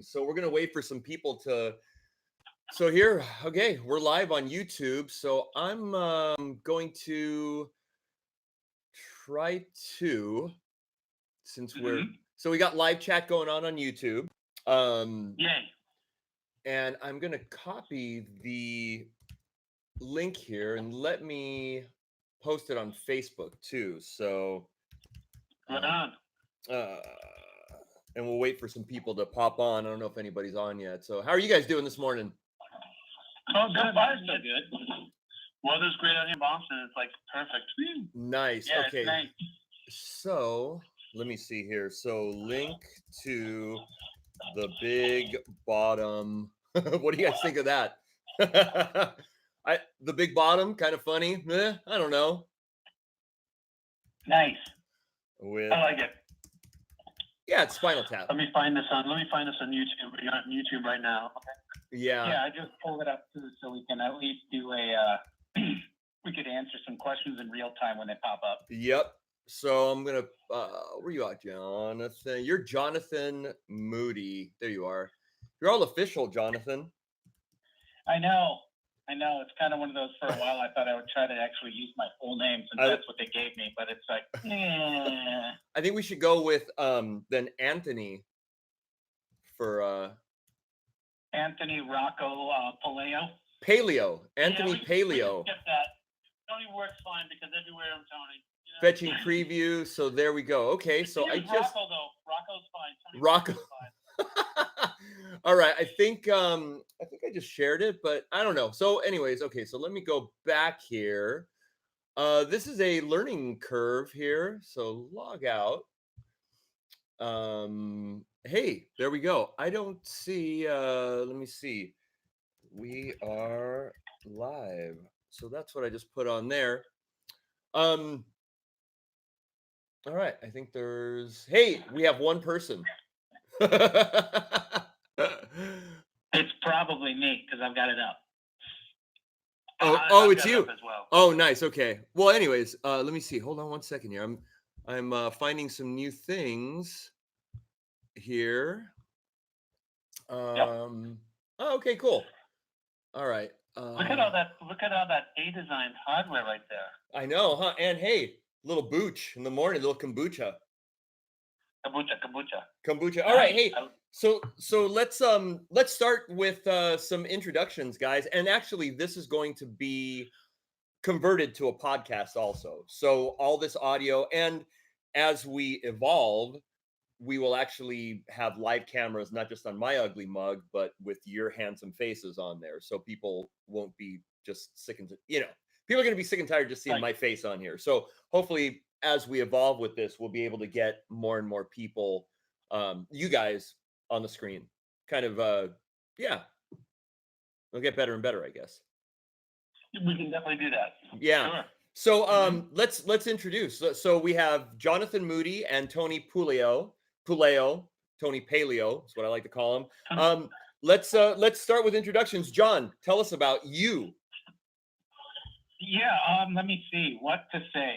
So we're gonna wait for some people to. So here, okay, we're live on YouTube. So I'm going to try to, since we're Mm-hmm. so we got live chat going on YouTube. Um, Yay. and I'm gonna copy the link here and let me post it on Facebook too. So, Right um, on. uh, and we'll wait for some people to pop on. I don't know if anybody's on yet. So, how are you guys doing this morning? Oh, good. So far, so good. Weather's great out here in Boston. It's like perfect. Nice. Yeah, Okay. it's nice. So let me see here. So link to the big bottom. What do you guys think of that? The big bottom, kind of funny. I don't know. Nice. With I like it. yeah, it's Spinal Tap. Let me find this on YouTube. We're on YouTube right now. Okay. Yeah. Yeah, I just pulled it up too, so we can at least do a. We could answer some questions in real time when they pop up. Yep. So I'm gonna. Where you at, Jonathan? You're Jonathan Moody. There you are. You're all official, Jonathan. I know. It's kind of one of those. For a while, I thought I would try to actually use my full name since that's what they gave me, but it's like, I think we should go with then Anthony for Anthony Rocco Puleo. Paleo. Anthony Yeah, Paleo. Get that. Tony works fine because everywhere I'm Tony. You know? Fetching preview. So there we go. Okay, so I just Rocco though. Rocco's fine. Tony Rocco. Fine. All right. I think I just shared it, but I don't know. So, anyways, okay, so let me go back here. This is a learning curve here. So log out. Hey, there we go. I don't see let me see. We are live. So that's what I just put on there. All right. I think hey, we have one person. It's probably me because I've got it up. Oh, it's you. As well. Oh, nice. Okay. Well, anyways, let me see. Hold on one second here. I'm finding some new things here. Oh, okay, cool. All right. Look at all that A designed hardware right there. I know, huh? And hey, little booch in the morning, little kombucha. Kombucha. All right, hey. So let's start with some introductions, guys. And actually, this is going to be converted to a podcast also. So all this audio, and as we evolve, we will actually have live cameras, not just on my ugly mug, but with your handsome faces on there. So people won't be just sick and, people are going to be sick and tired just seeing my face on here. So hopefully, as we evolve with this, we'll be able to get more and more people, you guys on the screen. Kind of, yeah. It'll get better and better, I guess. We can definitely do that. Yeah. Sure. So let's introduce. So we have Jonathan Moody and Tony Puleo, Tony Paleo is what I like to call him. Let's start with introductions. John, tell us about you. Yeah, let me see what to say.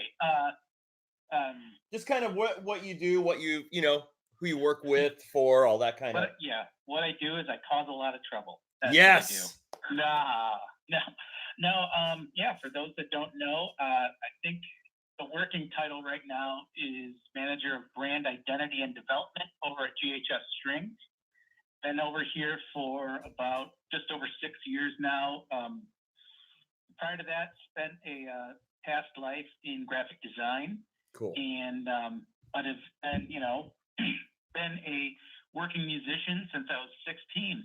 Just kind of what you do, what you who you work with for, all that kind of. Yeah, what I do is I cause a lot of trouble. That's yes. What I do. No. Yeah, for those that don't know, I think the working title right now is Manager of Brand Identity and Development over at GHS Strings. Been over here for about just over 6 years now. Prior to that, spent a past life in graphic design. Cool. And but have been, been a working musician since I was 16.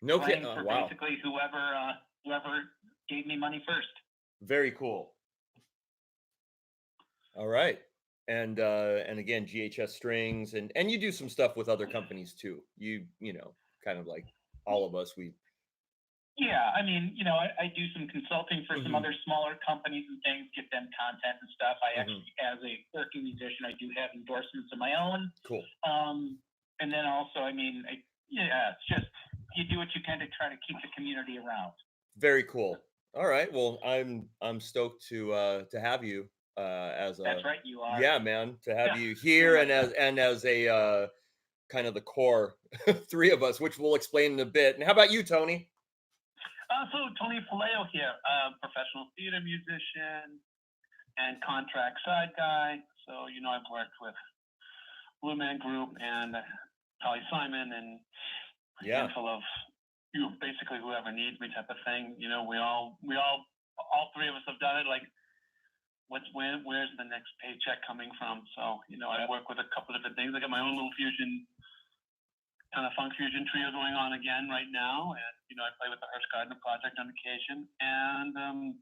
No kidding. For basically whoever gave me money first. Very cool. All right. And again, GHS Strings, and you do some stuff with other companies too. You kind of like all of us. Yeah, I mean, I do some consulting for some other smaller companies and things, get them content and stuff. I actually, as a working musician, I do have endorsements of my own. Cool. And then also, I mean, it's just you do what you can to try to keep the community around. Very cool. All right. Well, I'm stoked to have you as a. That's right, you are. Yeah, man, to have you here and as a kind of the core three of us, which we'll explain in a bit. And how about you, Tony? So Tony Puleo here, professional theater musician and contract side guy. So, I've worked with Blue Man Group and Holly Simon and a handful of, basically whoever needs me type of thing. We all three of us have done it. Like, where's the next paycheck coming from? So, I work with a couple of different things. I got my own little fusion, kind of funk fusion trio going on again right now. And, I play with the Hearst Gardner Project on occasion. And,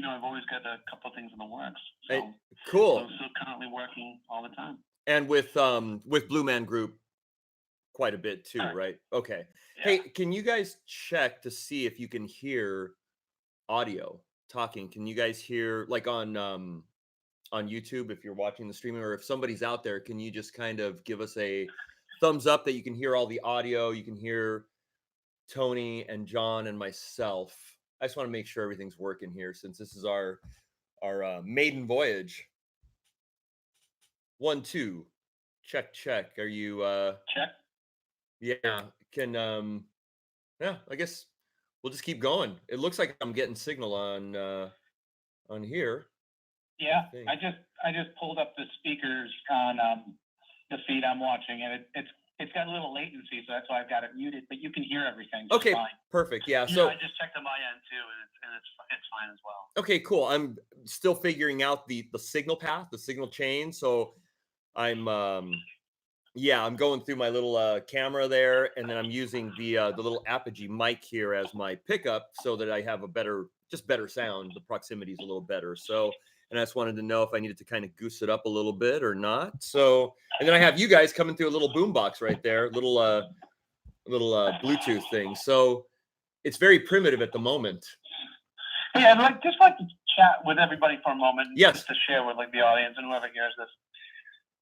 I've always got a couple of things in the works. So, cool. So I'm still currently working all the time. And with Blue Man Group quite a bit too, right? Okay. Yeah. Hey, can you guys check to see if you can hear audio talking? Can you guys hear, like on YouTube, if you're watching the streaming, or if somebody's out there, can you just kind of give us a thumbs up that you can hear all the audio? You can hear Tony and John and myself. I just want to make sure everything's working here, since this is our maiden voyage. 1, 2, check. Are you check? Yeah. Can yeah, I guess we'll just keep going. It looks like I'm getting signal on here. Yeah, I just pulled up the speakers on the feed I'm watching, and it's got a little latency, so that's why I've got it muted. But you can hear everything. Okay, fine. Perfect. Yeah. So I just checked on my end too, and it's fine as well. Okay, cool. I'm still figuring out the signal path, the signal chain. So I'm going through my little camera there, and then I'm using the little Apogee mic here as my pickup, so that I have a better sound. The proximity is a little better. So, and I just wanted to know if I needed to kind of goose it up a little bit or not. So, and then I have you guys coming through a little boombox right there, little Bluetooth thing. So it's very primitive at the moment. Yeah, I'd just like to chat with everybody for a moment. Yes. Just to share with the audience and whoever hears this.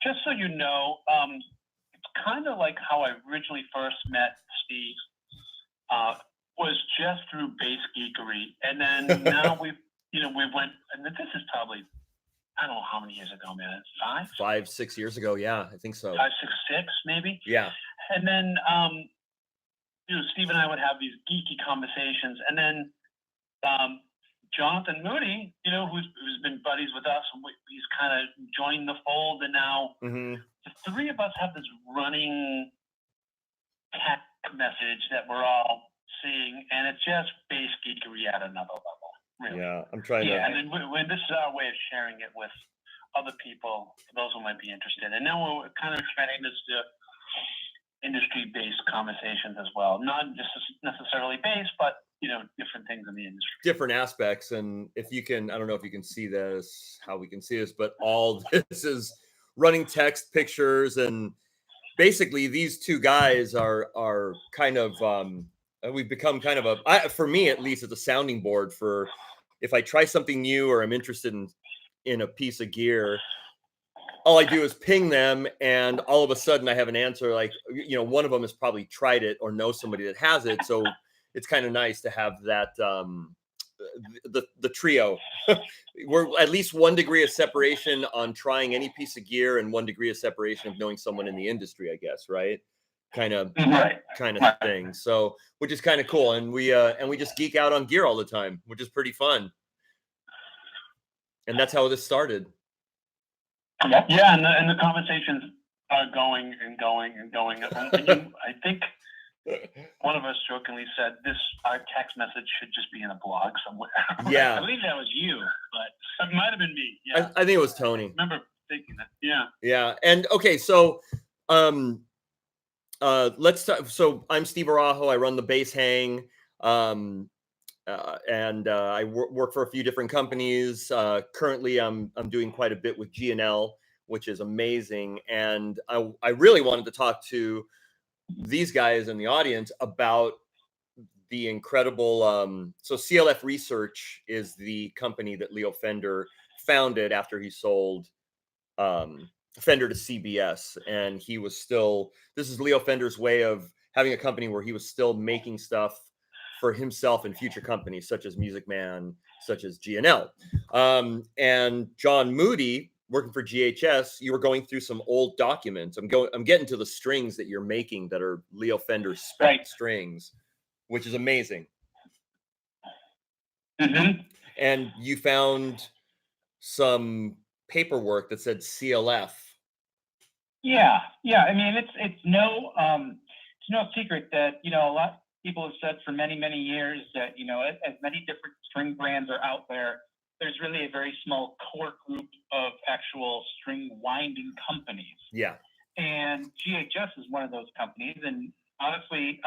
Just so you know, it's kind of like how I originally first met Steve. Was just through Bass Geekery, and then now we went, and this is probably, I don't know how many years ago, man. 5, 6 years ago, yeah, I think so. 5, 6, 6, maybe. Yeah. And then, Steve and I would have these geeky conversations, and then Jonathan Moody, who's been buddies with us, he's kind of joined the fold, and now the three of us have this running tech message that we're all seeing, and it's just Bass Geekery at another level, really. Yeah, I'm trying to. Yeah, and then this is our way of sharing it with other people, those who might be interested. And now we're kind of expanding this to industry-based conversations as well, not just necessarily bass, but different things in the industry, different aspects. And if you can, I don't know if you can see this, how we can see this, but all this is running text, pictures, and basically these two guys are kind of we've become kind of for me at least, it's a sounding board for if I try something new or I'm interested in a piece of gear. All I do is ping them, and all of a sudden I have an answer. Like, one of them has probably tried it or knows somebody that has it. So it's kind of nice to have that, the trio. We're at least 1 degree of separation on trying any piece of gear, and 1 degree of separation of knowing someone in the industry, I guess, right? Kind of thing. So, which is kind of cool. And we just geek out on gear all the time, which is pretty fun. And that's how this started. Yeah, and the conversations are going and going and going. I think one of us jokingly said our text message should just be in a blog somewhere. Yeah. I believe that was you, but it might have been me. Yeah. I think it was Tony. I remember thinking that. Yeah. Yeah. And okay, so let's talk. So I'm Steve Araujo. I run the Bass Hang. And I work for a few different companies. Currently, I'm doing quite a bit with G&L, which is amazing. And I really wanted to talk to these guys in the audience about the incredible. So CLF Research is the company that Leo Fender founded after he sold Fender to CBS, and he was still. This is Leo Fender's way of having a company where he was still making stuff for himself and future companies such as Music Man, such as G&L. And Jon Moody working for GHS, you were going through some old documents. I'm getting to the strings that you're making that are Leo Fender spec strings, which is amazing. Mm-hmm. And you found some paperwork that said CLF. Yeah. I mean, it's no secret that a lot of people have said for many years that as many different string brands are out there, there's really a very small core group of actual string winding companies. Yeah. And GHS is one of those companies. And honestly,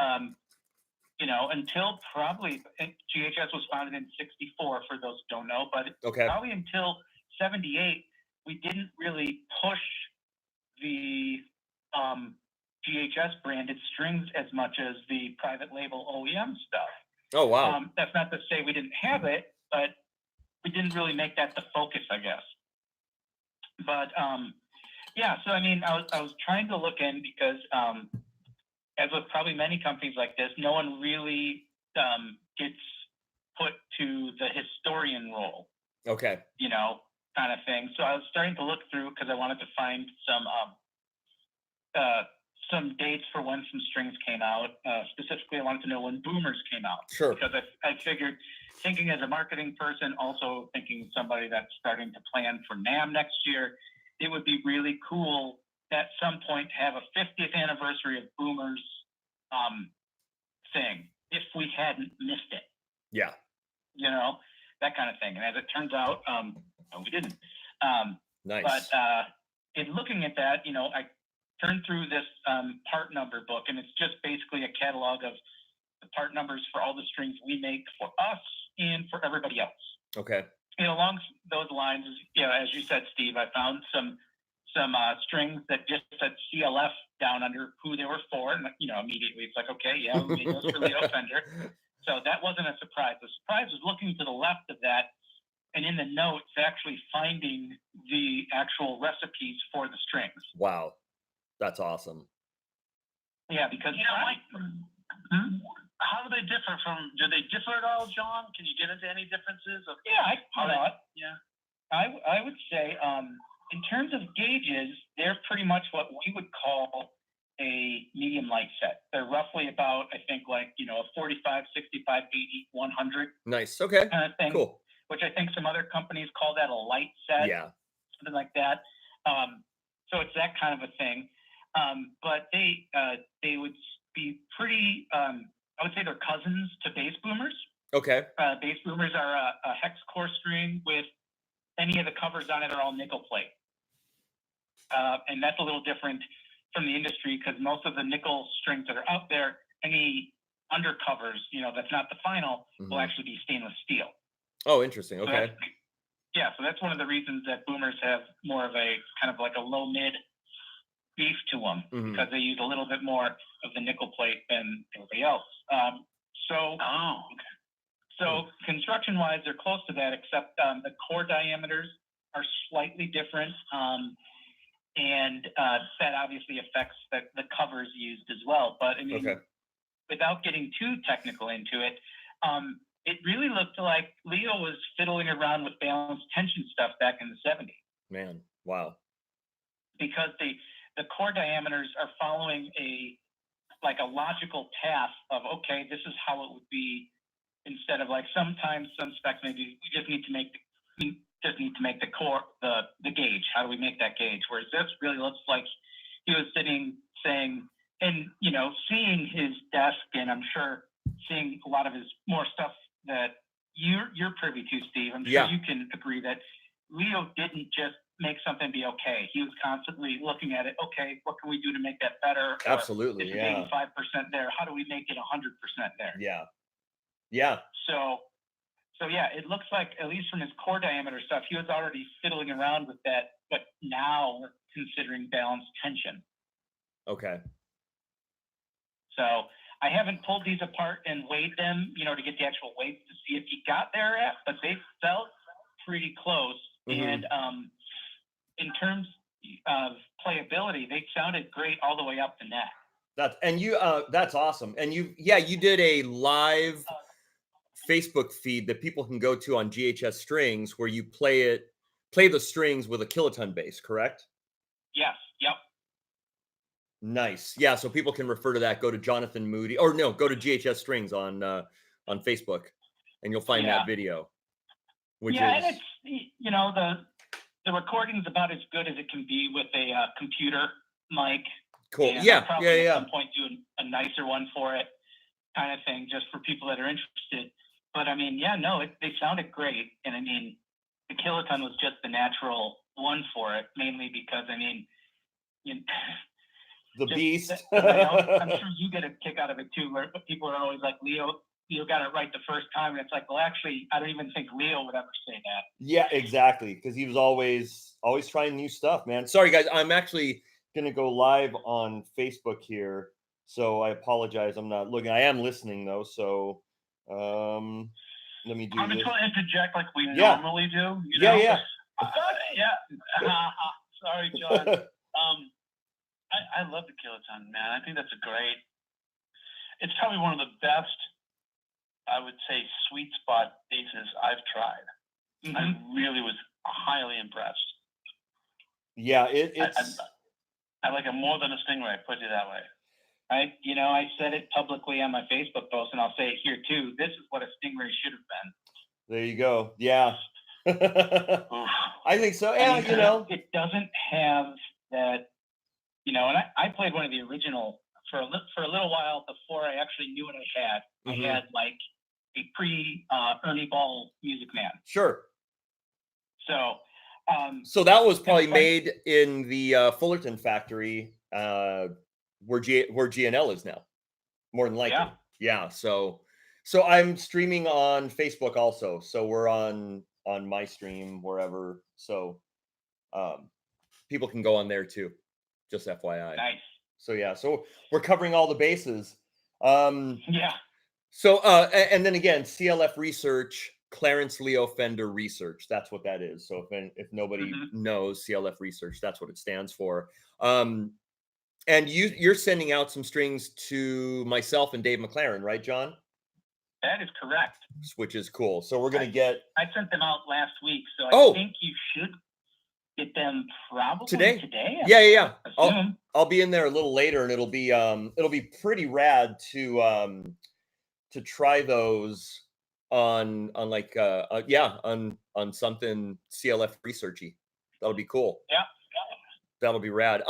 until probably GHS was founded in '64, for those who don't know, but probably until '78, we didn't really push the GHS branded strings as much as the private label OEM stuff. Oh, wow. That's not to say we didn't have it, but we didn't really make that the focus, I guess. But yeah, so I mean, I was trying to look in because as with probably many companies like this, no one really gets put to the historian role. Okay. Kind of thing. So I was starting to look through because I wanted to find some dates for when some strings came out. Specifically, I wanted to know when Boomers came out. Sure. Because I figured, thinking as a marketing person, also thinking somebody that's starting to plan for NAMM next year, it would be really cool at some point to have a 50th anniversary of Boomers thing, if we hadn't missed it. Yeah. That kind of thing. And as it turns out, no, we didn't. Nice. But in looking at that, I turned through this part number book, and it's just basically a catalog of the part numbers for all the strings we make for us and for everybody else. Okay. Along those lines, as you said, Steve, I found some strings that just said CLF down under who they were for, and immediately it's like, okay, yeah, we made those for Leo Fender. So that wasn't a surprise. The surprise was looking to the left of that, and in the notes, actually finding the actual recipes for the strings. Wow, that's awesome. Yeah, because how do they differ from? Do they differ at all, John? Can you get into any differences of? Yeah, I would say, in terms of gauges, they're pretty much what we would call a medium light set. They're roughly about, I think, like a 45, 65, 80, 100. Nice. Okay. Kind of thing. Cool. Which I think some other companies call that a light set. Yeah. Something like that. So it's that kind of a thing. But they would be pretty. I would say they're cousins to bass boomers. Okay. Bass boomers are a hex core string with any of the covers on it are all nickel plate. And that's a little different from the industry because most of the nickel strings that are out there, any undercovers, that's not the final, will actually be stainless steel. Oh, interesting. Okay. So that's one of the reasons that boomers have more of a kind of like a low mid beef to them because they use a little bit more of the nickel plate than everybody else. So construction wise, they're close to that, except the core diameters are slightly different. And that obviously affects the covers used as well. But I mean, without getting too technical into it, it really looked like Leo was fiddling around with balanced tension stuff back in the 70s. Man, wow. Because the core diameters are following a logical path of, okay, this is how it would be, instead of like sometimes some specs maybe we just need to make the core, the gauge. How do we make that gauge? Whereas this really looks like he was sitting saying, and seeing his desk, and I'm sure seeing a lot of his more stuff that you're privy to, Steve. I'm sure you can agree that Leo didn't just make something be okay. He was constantly looking at it. Okay, what can we do to make that better? Absolutely. This is 85% there. How do we make it 100% there? Yeah. Yeah. So yeah, it looks like, at least from his core diameter stuff, he was already fiddling around with that, but now we're considering balanced tension. Okay. So I haven't pulled these apart and weighed them, to get the actual weights to see if he got there at, but they felt pretty close. And in terms of playability, they sounded great all the way up the neck. That's awesome. And you did a live Facebook feed that people can go to on GHS Strings where you play it play the strings with a kiloton bass, correct? Yes. Yep. Nice. Yeah, so people can refer to that. Go to Jonathan Moody, or no, go to GHS Strings on Facebook, and you'll find that video. Which is, and it's the recording's about as good as it can be with a computer mic. Cool. And Yeah. I'll probably at some point do a nicer one for it, kind of thing, just for people that are interested. But I mean, they sounded great, and I mean, the kiloton was just the natural one for it, mainly because I mean, the beast. I'm sure you get a kick out of it too, where people are always like, Leo got it right the first time, and it's like, well, actually, I don't even think Leo would ever say that. Yeah, exactly, because he was always trying new stuff, man. Sorry, guys, I'm actually gonna go live on Facebook here, so I apologize. I'm not looking. I am listening though, so let me do I'm this. just going to interject like we normally do. Yeah. Sorry, John. I love the kiloton, man. I think that's it's probably one of the best, I would say, sweet spot basses I've tried. Mm-hmm. I really was highly impressed. Yeah, I like it more than a Stingray, put it that way. I said it publicly on my Facebook post, and I'll say it here too. This is what a Stingray should have been. There you go. Yeah. I think so. Yeah, it doesn't have that, and I played one of the original for a little while before I actually knew what I had. Mm-hmm. I had like a pre-Ernie Ball Music Man. Sure. So that was probably made in the Fullerton factory, where GNL is now, more than likely. Yeah. So I'm streaming on Facebook also. So we're on my stream wherever. So people can go on there too. Just FYI. Nice. So yeah. So we're covering all the bases. Yeah. So and then again, CLF Research. Clarence Leo Fender Research. That's what that is. So if nobody knows CLF Research, that's what it stands for. And you're sending out some strings to myself and Dave McLaren, right, John? That is correct. Which is cool. So we're gonna get. I sent them out last week, so I think you should get them probably today. Yeah. I'll be in there a little later, and it'll be pretty rad to try those on like on something CLF researchy. That'll be cool. Yeah. That'll be rad.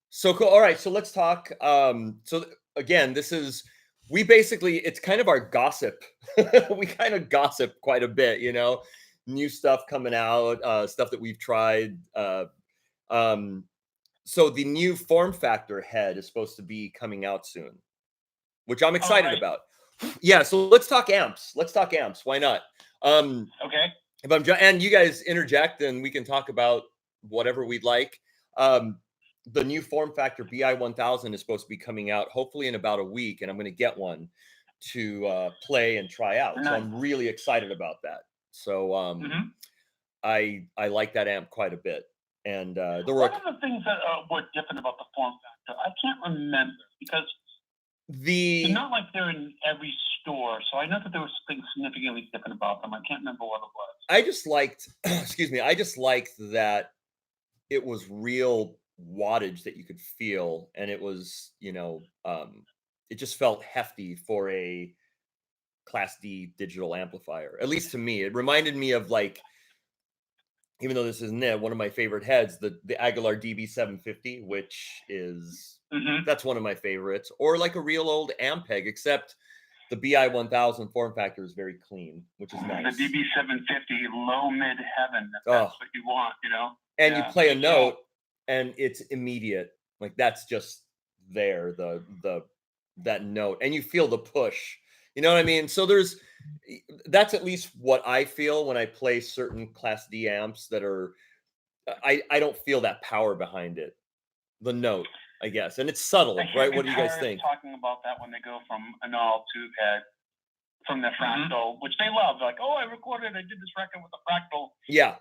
So cool. All right, so let's talk. So again, it's kind of our gossip. We kind of gossip quite a bit, new stuff coming out, stuff that we've tried. So the new form factor head is supposed to be coming out soon, which I'm excited about. Yeah, so let's talk amps. Why not? Okay. And you guys interject, and we can talk about whatever we'd like. The new form factor BI 1000 is supposed to be coming out hopefully in about a week, and I'm going to get one to play and try out. Nice. So I'm really excited about that. So I like that amp quite a bit. And one of the things that were different about the form factor, I can't remember because. They're not like they're in every store, so I know that there was something significantly different about them. I can't remember what it was. I just liked, that it was real wattage that you could feel, and it was, it just felt hefty for a Class D digital amplifier. At least to me, it reminded me of like, even though this isn't it, one of my favorite heads, the Aguilar DB750, which is. That's one of my favorites, or like a real old Ampeg, except the BI 1000 form factor is very clean, which is nice. The DB750, low mid heaven. That's what you want, And you play a note, and it's immediate. Like that's just there, that note, and you feel the push. You know what I mean? So that's at least what I feel when I play certain Class D amps that are. I don't feel that power behind it. The note. I guess, and it's subtle, right? What do you guys think? Talking about that when they go from an all tube head from the fractal, which they love. They're like, I did this record with the fractal. Yeah.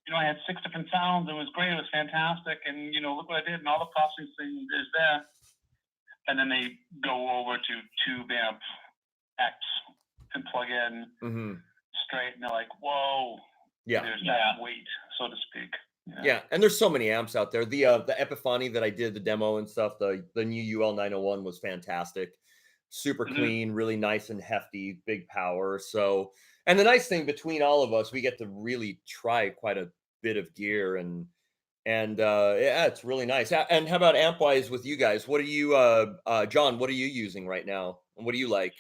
I had 6 different sounds. It was great. It was fantastic. And, look what I did. And all the processing is there. And then they go over to tube amp X and plug in straight. And they're like, whoa. Yeah. There's that weight, so to speak. Yeah, and there's so many amps out there. The Epiphany that I did the demo and stuff, the new UL 901 was fantastic. Super clean, really nice and hefty, big power. So, and the nice thing between all of us, we get to really try quite a bit of gear and yeah, it's really nice. And how about amp wise with you guys? What are you John, what are you using right now? And what do you like?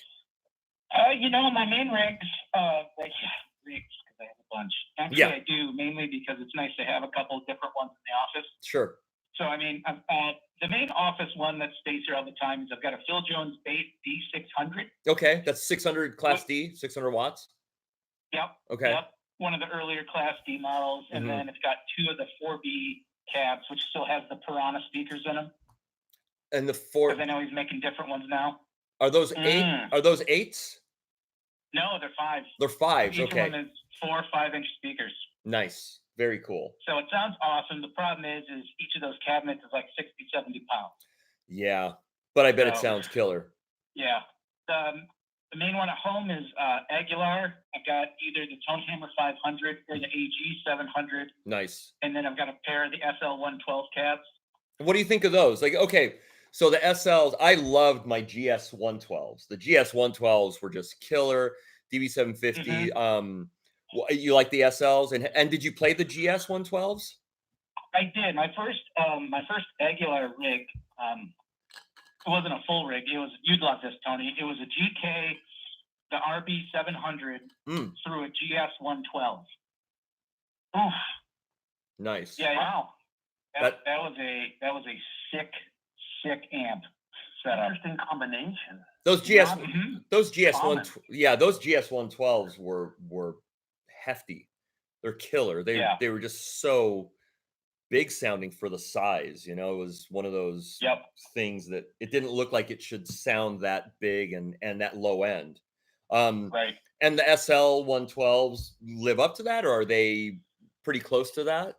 My main rigs, like rigs, because I have a bunch. Actually, I do mainly because it's nice to have a couple of different ones in the office. Sure. So, I mean, the main office one that stays here all the time is I've got a Phil Jones Bait D600. Okay, that's 600 Class D, 600 watts. Yep. Okay. Yep. One of the earlier Class D models, and then it's got 2 of the 4B cabs, which still has the Piranha speakers in them. And the 4. Because I know he's making different ones now. Are those 8? Are those 8s? No, they're 5s. They're 5s. Each okay. of them is 4 5-inch speakers. Nice. Very cool. So it sounds awesome. The problem is each of those cabinets is like 60, 70 pounds. Yeah, but I bet it sounds killer. Yeah. The main one at home is Aguilar. I've got either the Tonehammer 500 or the AG 700. Nice. And then I've got a pair of the SL 112 cabs. What do you think of those? Like, okay, so the SLs, I loved my GS 112s. The GS 112s were just killer. DB 750. You like the SLs, and did you play the GS 112s? I did. My first Aguilar rig. It wasn't a full rig. You'd love this, Tony. It was a GK, the RB 700 through a GS 112. Oof. Nice. Yeah. Wow. That was a sick amp setup. Interesting combination. Those GS 112s were hefty. They're killer. They were just so big sounding for the size. It was one of those things that it didn't look like it should sound that big and that low end. Right. And the SL 112s live up to that, or are they pretty close to that?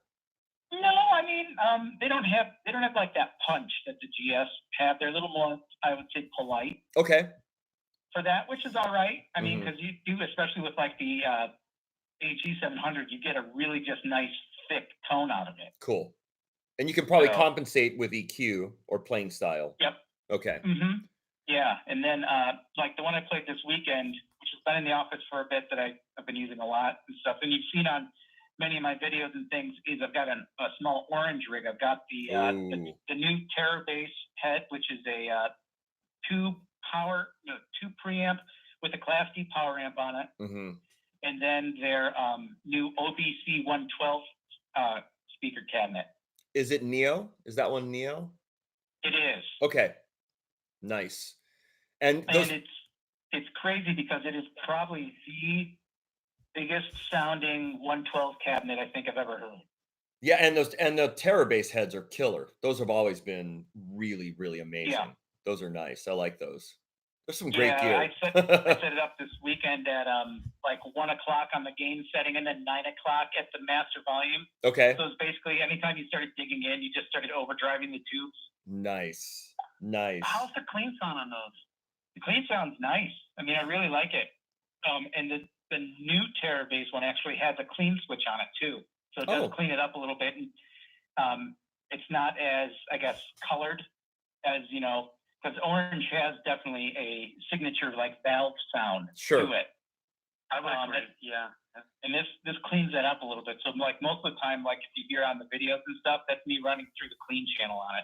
No, I mean, they don't have like that punch that the GS have. They're a little more, I would say, polite. Okay. For that, which is all right. I mean, because you do, especially with like the AG 700, you get a really just nice thick tone out of it. Cool. And you can probably compensate with EQ or playing style. Yep. Okay. Yeah, and then like the one I played this weekend, which has been in the office for a bit, that I've been using a lot and stuff. And you've seen on many of my videos and things is I've got a small orange rig. I've got the new Terror Bass head, which is a 2 preamp with a Class D power amp on it. And then their new OBC 112 speaker cabinet. Is it Neo? Is that one Neo? It is. Okay. Nice. And it's crazy because it is probably the biggest sounding 112 cabinet I think I've ever heard. Yeah, and the Terror Bass heads are killer. Those have always been really, really amazing. Yeah. Those are nice. I like those. There's some great gear. I set it up this weekend at like 1 o'clock on the gain setting, and then 9 o'clock at the master volume. Okay. So it's basically anytime you started digging in, you just started overdriving the tubes. Nice. How's the clean sound on those? The clean sound's nice. I mean, I really like it. And the new Terror Bass one actually has a clean switch on it too, so it does clean it up a little bit. And it's not as, I guess, colored as because orange has definitely a signature like valve sound to it. I would agree. Yeah. And this cleans that up a little bit. So like most of the time, like if you hear on the videos and stuff, that's me running through the clean channel on it.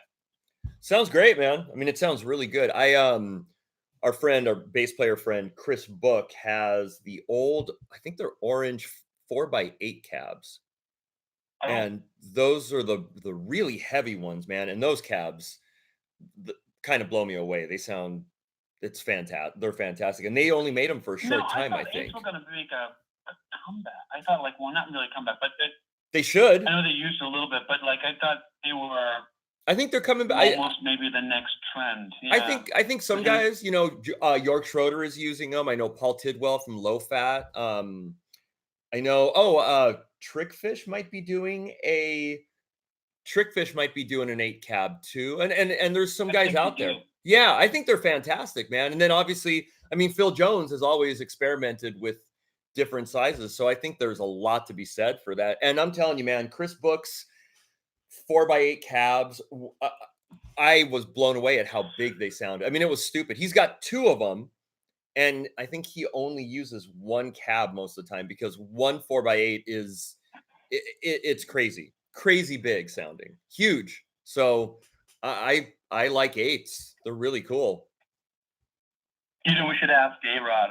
Sounds great, man. I mean, it sounds really good. Our bass player friend Chris Book has the old, I think they're orange 4x8 cabs, and those are the really heavy ones, man. And those cabs kind of blow me away. They sound, it's fantastic. They're fantastic, and they only made them for a short time. I think they were going to make a comeback. I thought, like, well, not really a comeback, but they should. I know they used a little bit, but like I thought they were. I think they're coming back. Almost maybe the next trend. Yeah. I think some guys, York Schroeder is using them. I know Paul Tidwell from Low Fat. I know. Trickfish might be doing an 8 cab too, and there's some guys out there. Yeah, I think they're fantastic, man. And then obviously, I mean, Phil Jones has always experimented with different sizes. So I think there's a lot to be said for that. And I'm telling you, man, Chris Book's 4x8 cabs, I was blown away at how big they sounded. I mean, it was stupid. He's got 2 of them, and I think he only uses 1 cab most of the time because one 4x8 is it's crazy big sounding, huge. So I like 8s. They're really cool. You know, we should ask A-Rod.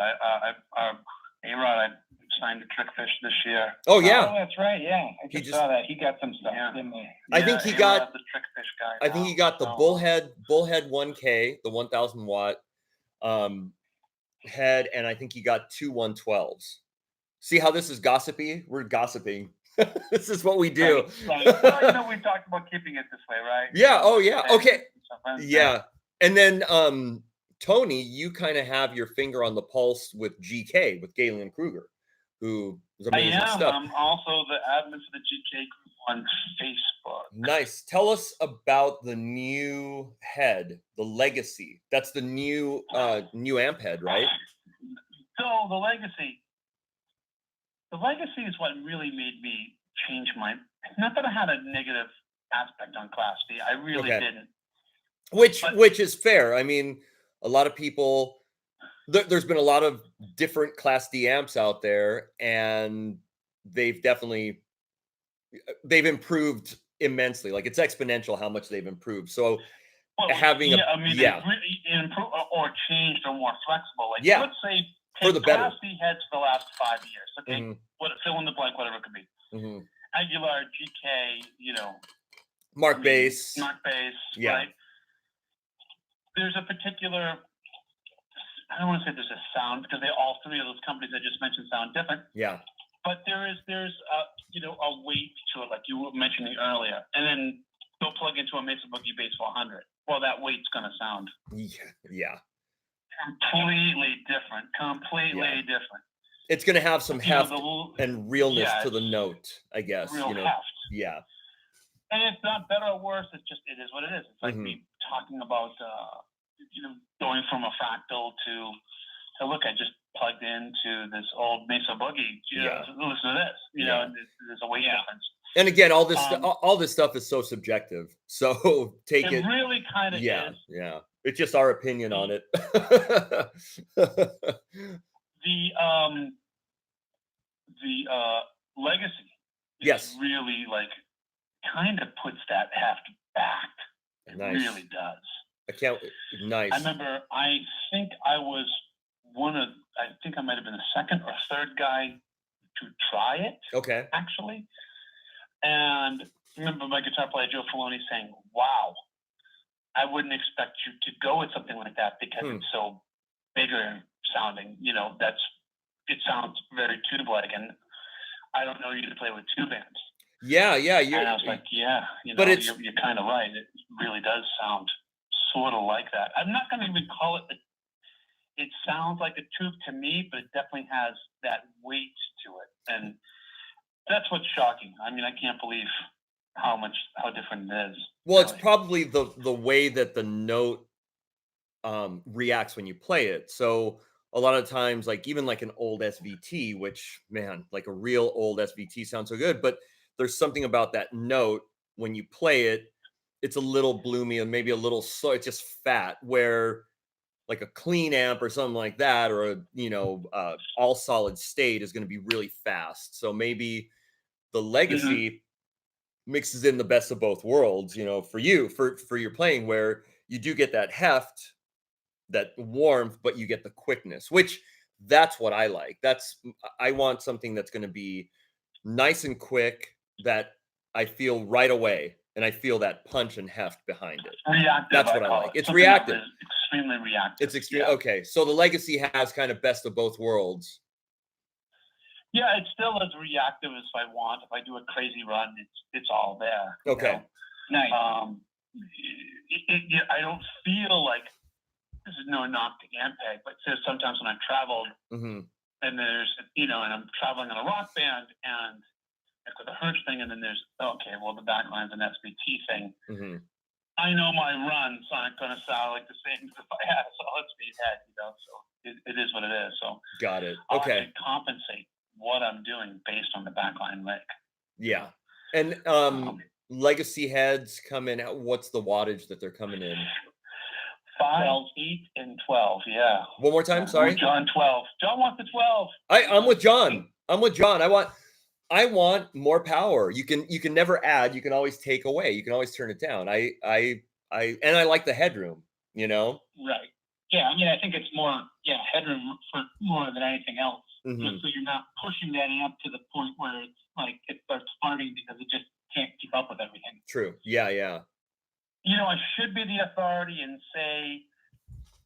A-Rod, I signed to Trickfish this year. Oh yeah, Oh, that's right. Yeah, I He just just- saw that. He got some stuff, Yeah. didn't he? I think he A-Rod's got- the Trickfish guy. I think he got the Bullhead 1K, the 1000 watt head, and I think he got 2 112s. See how this is gossipy? We're gossiping. This is what we do. Right. Well, you know, we talked about keeping it this way, right? Yeah. Oh yeah. Okay. Sometimes, Yeah. And then Tony, you kind of have your finger on the pulse with GK, with Galen Kruger, who is I amazing am. stuff. I'm also the admin for the GK group on Facebook. Nice. Tell us about the new head, the Legacy. That's the new amp head, right? So the legacy is what really made me change my. Not that I had a negative aspect on Class D. I really Okay. didn't. Which is fair. I mean, a lot of people. There's been a lot of different Class D amps out there, and they've improved immensely. Like it's exponential how much they've improved. So having they've really improved or changed or more flexible. Like Yeah. let's say For the better. Class D heads for the last 5 years. Okay, Mhm. fill in the blank, whatever it could be. Mhm. Aguilar, GK, Mark Bass. Mark Bass, Yeah. right? There's a particular. I don't want to say there's a sound because all 3 of those companies I just mentioned sound different. Yeah. But there's a weight to it, like you were mentioning earlier, and then go plug into a Mesa Boogie Bass 400. Well, that weight's going to sound Yeah. completely different. Completely different. It's going to have some heft and realness to the it's note, I guess. Real heft. Yeah. And it's not better or worse. It is what it is. It's like Mhm. me talking about going from a fractal to look. I just plugged into this old Mesa Boogie. Listen to this. There's a weight difference. And again, all this stuff is so subjective. So take it. It really kind of is. Yeah. It's just our opinion on it. The legacy Yes. really kind of puts that heft back. It Nice. really does. Nice. I remember I think I might have been the second or third guy to try it. Okay. Actually. And I remember my guitar player Joe Filoni saying, "Wow, I wouldn't expect you to go with something like that because it's so bigger sounding. It sounds very tube-like, and I don't know you to play with tube amps." Yeah. And I was like, "Yeah, but you're kind of right. It really does sound sort of like that." I'm not going to even call it. It sounds like a tube to me, but it definitely has that weight to it, and that's what's shocking. I mean, I can't believe how different it is. Well, it's probably the way that the note reacts when you play it. So a lot of times, like even like an old SVT, which man, like a real old SVT sounds so good, but there's something about that note when you play it, it's a little bloomy and maybe a little slow. It's just fat. Where like a clean amp or something like that, or a all solid state is going to be really fast. So maybe the Legacy mixes in the best of both worlds, for you, for your playing, where you do get that heft, that warmth, but you get the quickness, which that's what I like. I want something that's going to be nice and quick, that I feel right away, and I feel that punch and heft behind it. Reactive. That's what I like. It's Something reactive. that is extremely reactive. It's extreme. Okay, so the Legacy has kind of best of both worlds. Yeah, it's still as reactive as I want. If I do a crazy run, it's all there. Okay. Nice. I don't feel like this is no knock to Ampeg, but sometimes when I've traveled and and I'm traveling on a rock band and I've got the Hirsch thing, and then there's the backline's an SVT thing. I know my runs aren't going to sound like the same as if I had a solid speed head, so it is what it is. So Got it. I'll Okay. actually compensate what I'm doing based on the backline leg. Yeah. And legacy heads come in. What's the wattage that they're coming in? 5, 8, and 12. Yeah. One more time. Sorry. John 12. John wants the 12. I'm with John. I want more power. You can never add. You can always take away. You can always turn it down. I like the headroom. Right. Yeah. I mean, I think it's more headroom for more than anything else. Mhm. So you're not pushing that amp to the point where it's like it starts farting because it just can't keep up with everything. True. Yeah. I should be the authority and say,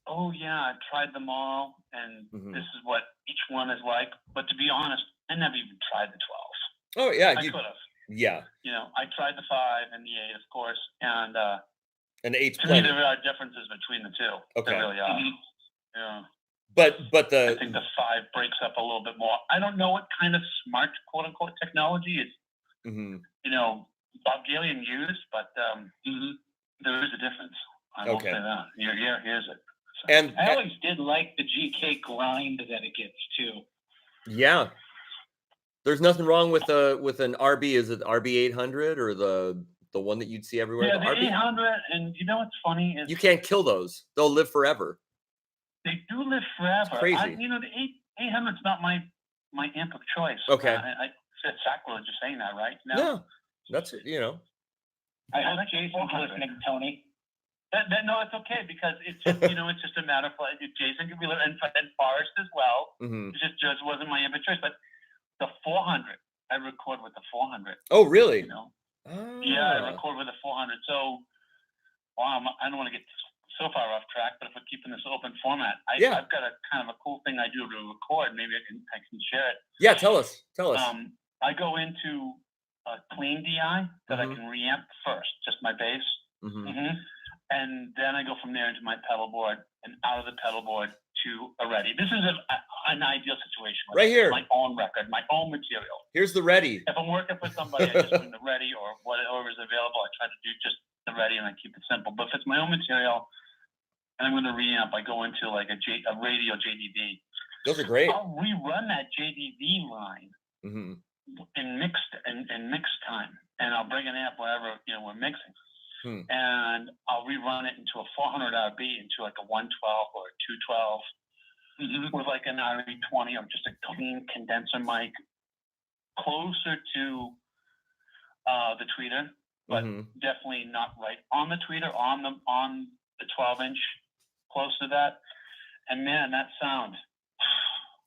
oh yeah, I've tried them all, and this is what each one is like. But to be honest, I never even tried the 12. Oh yeah. I could have. Yeah. I tried the 5 and the 8, of course, and the 8's to plenty. me there are differences between the two. Okay. There really are. Yeah. But I think the 5 breaks up a little bit more. I don't know what kind of smart quote unquote technology is Bob Gillian used, but there is a difference. I will say that. Here's it. So. And I always did like the GK grind that it gets too. Yeah. There's nothing wrong with an RB. Is it RB 800 or the one that you'd see everywhere? Yeah, the RB 800. And what's funny is you can't kill those. They'll live forever. They do live forever. It's crazy. The 800's not my amp of choice. Okay. It's sacrilege just saying that, right? No, that's it. I hope Jason's listening, Tony. No, it's okay because it's just it's just a matter of Jason could be and Forrest as well. Mm-hmm. It just wasn't my amp of choice, but the 400, I record with the 400. Oh, really? Yeah, I record with the 400. So, I don't want to get so far off track, but if we're keeping this open format, I've got a kind of a cool thing I do to record. Maybe I can share it. Yeah, tell us. I go into a clean DI that I can reamp first, just my bass, and then I go from there into my pedal board and out of the pedal board to a ready. This is an ideal situation. Right here, my own record, my own material. Here's the ready. If I'm working for somebody, I just bring the ready or whatever is available. I try to do just the ready and I keep it simple. But if it's my own material and I'm going to reamp, I go into like a radio JDV. Those are great. I'll rerun that JDV line in mix time, and I'll bring an amp wherever we're mixing, and I'll rerun it into a 400 RB into like a 112 or a 212 with like an RE20 or just a clean condenser mic, closer to the tweeter, but definitely not right on the tweeter, on the 12-inch, close to that. And man, that sound,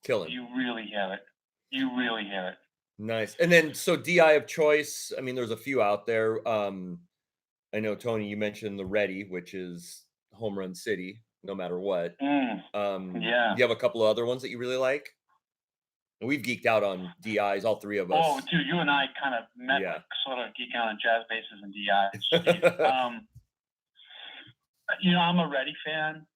killing. You really hear it. Nice. And then, so DI of choice, I mean, there's a few out there. I know, Tony, you mentioned the Ready, which is Home Run City, no matter what. Yeah. You have a couple of other ones that you really like? And we've geeked out on DIs, all three of us. Oh, dude, you and I kind of met, sort of geek out on jazz basses and DIs. I'm a Ready fan.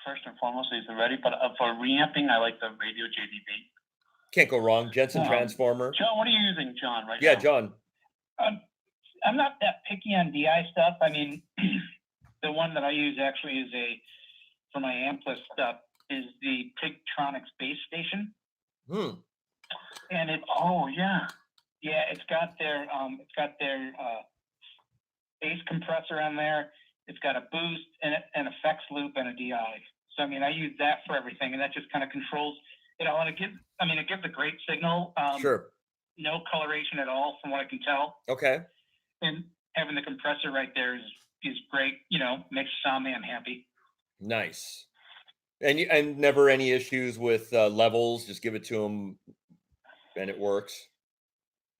First and foremost is the Ready, but for reamping, I like the Radio JDB. Can't go wrong. Jensen Transformer. John, what are you using, John, right now? Yeah, John. I'm not that picky on DI stuff. I mean, the one that I use actually is for my ampless stuff is the Pigtronics Bass Station. And it's it's got their bass compressor on there. It's got a boost and an effects loop and a DI. So I mean, I use that for everything, and that just kind of controls. And it gives a great signal. Sure. No coloration at all, from what I can tell. Okay. And having the compressor right there is great. Makes Soundman happy. Nice. And never any issues with levels. Just give it to them, and it works.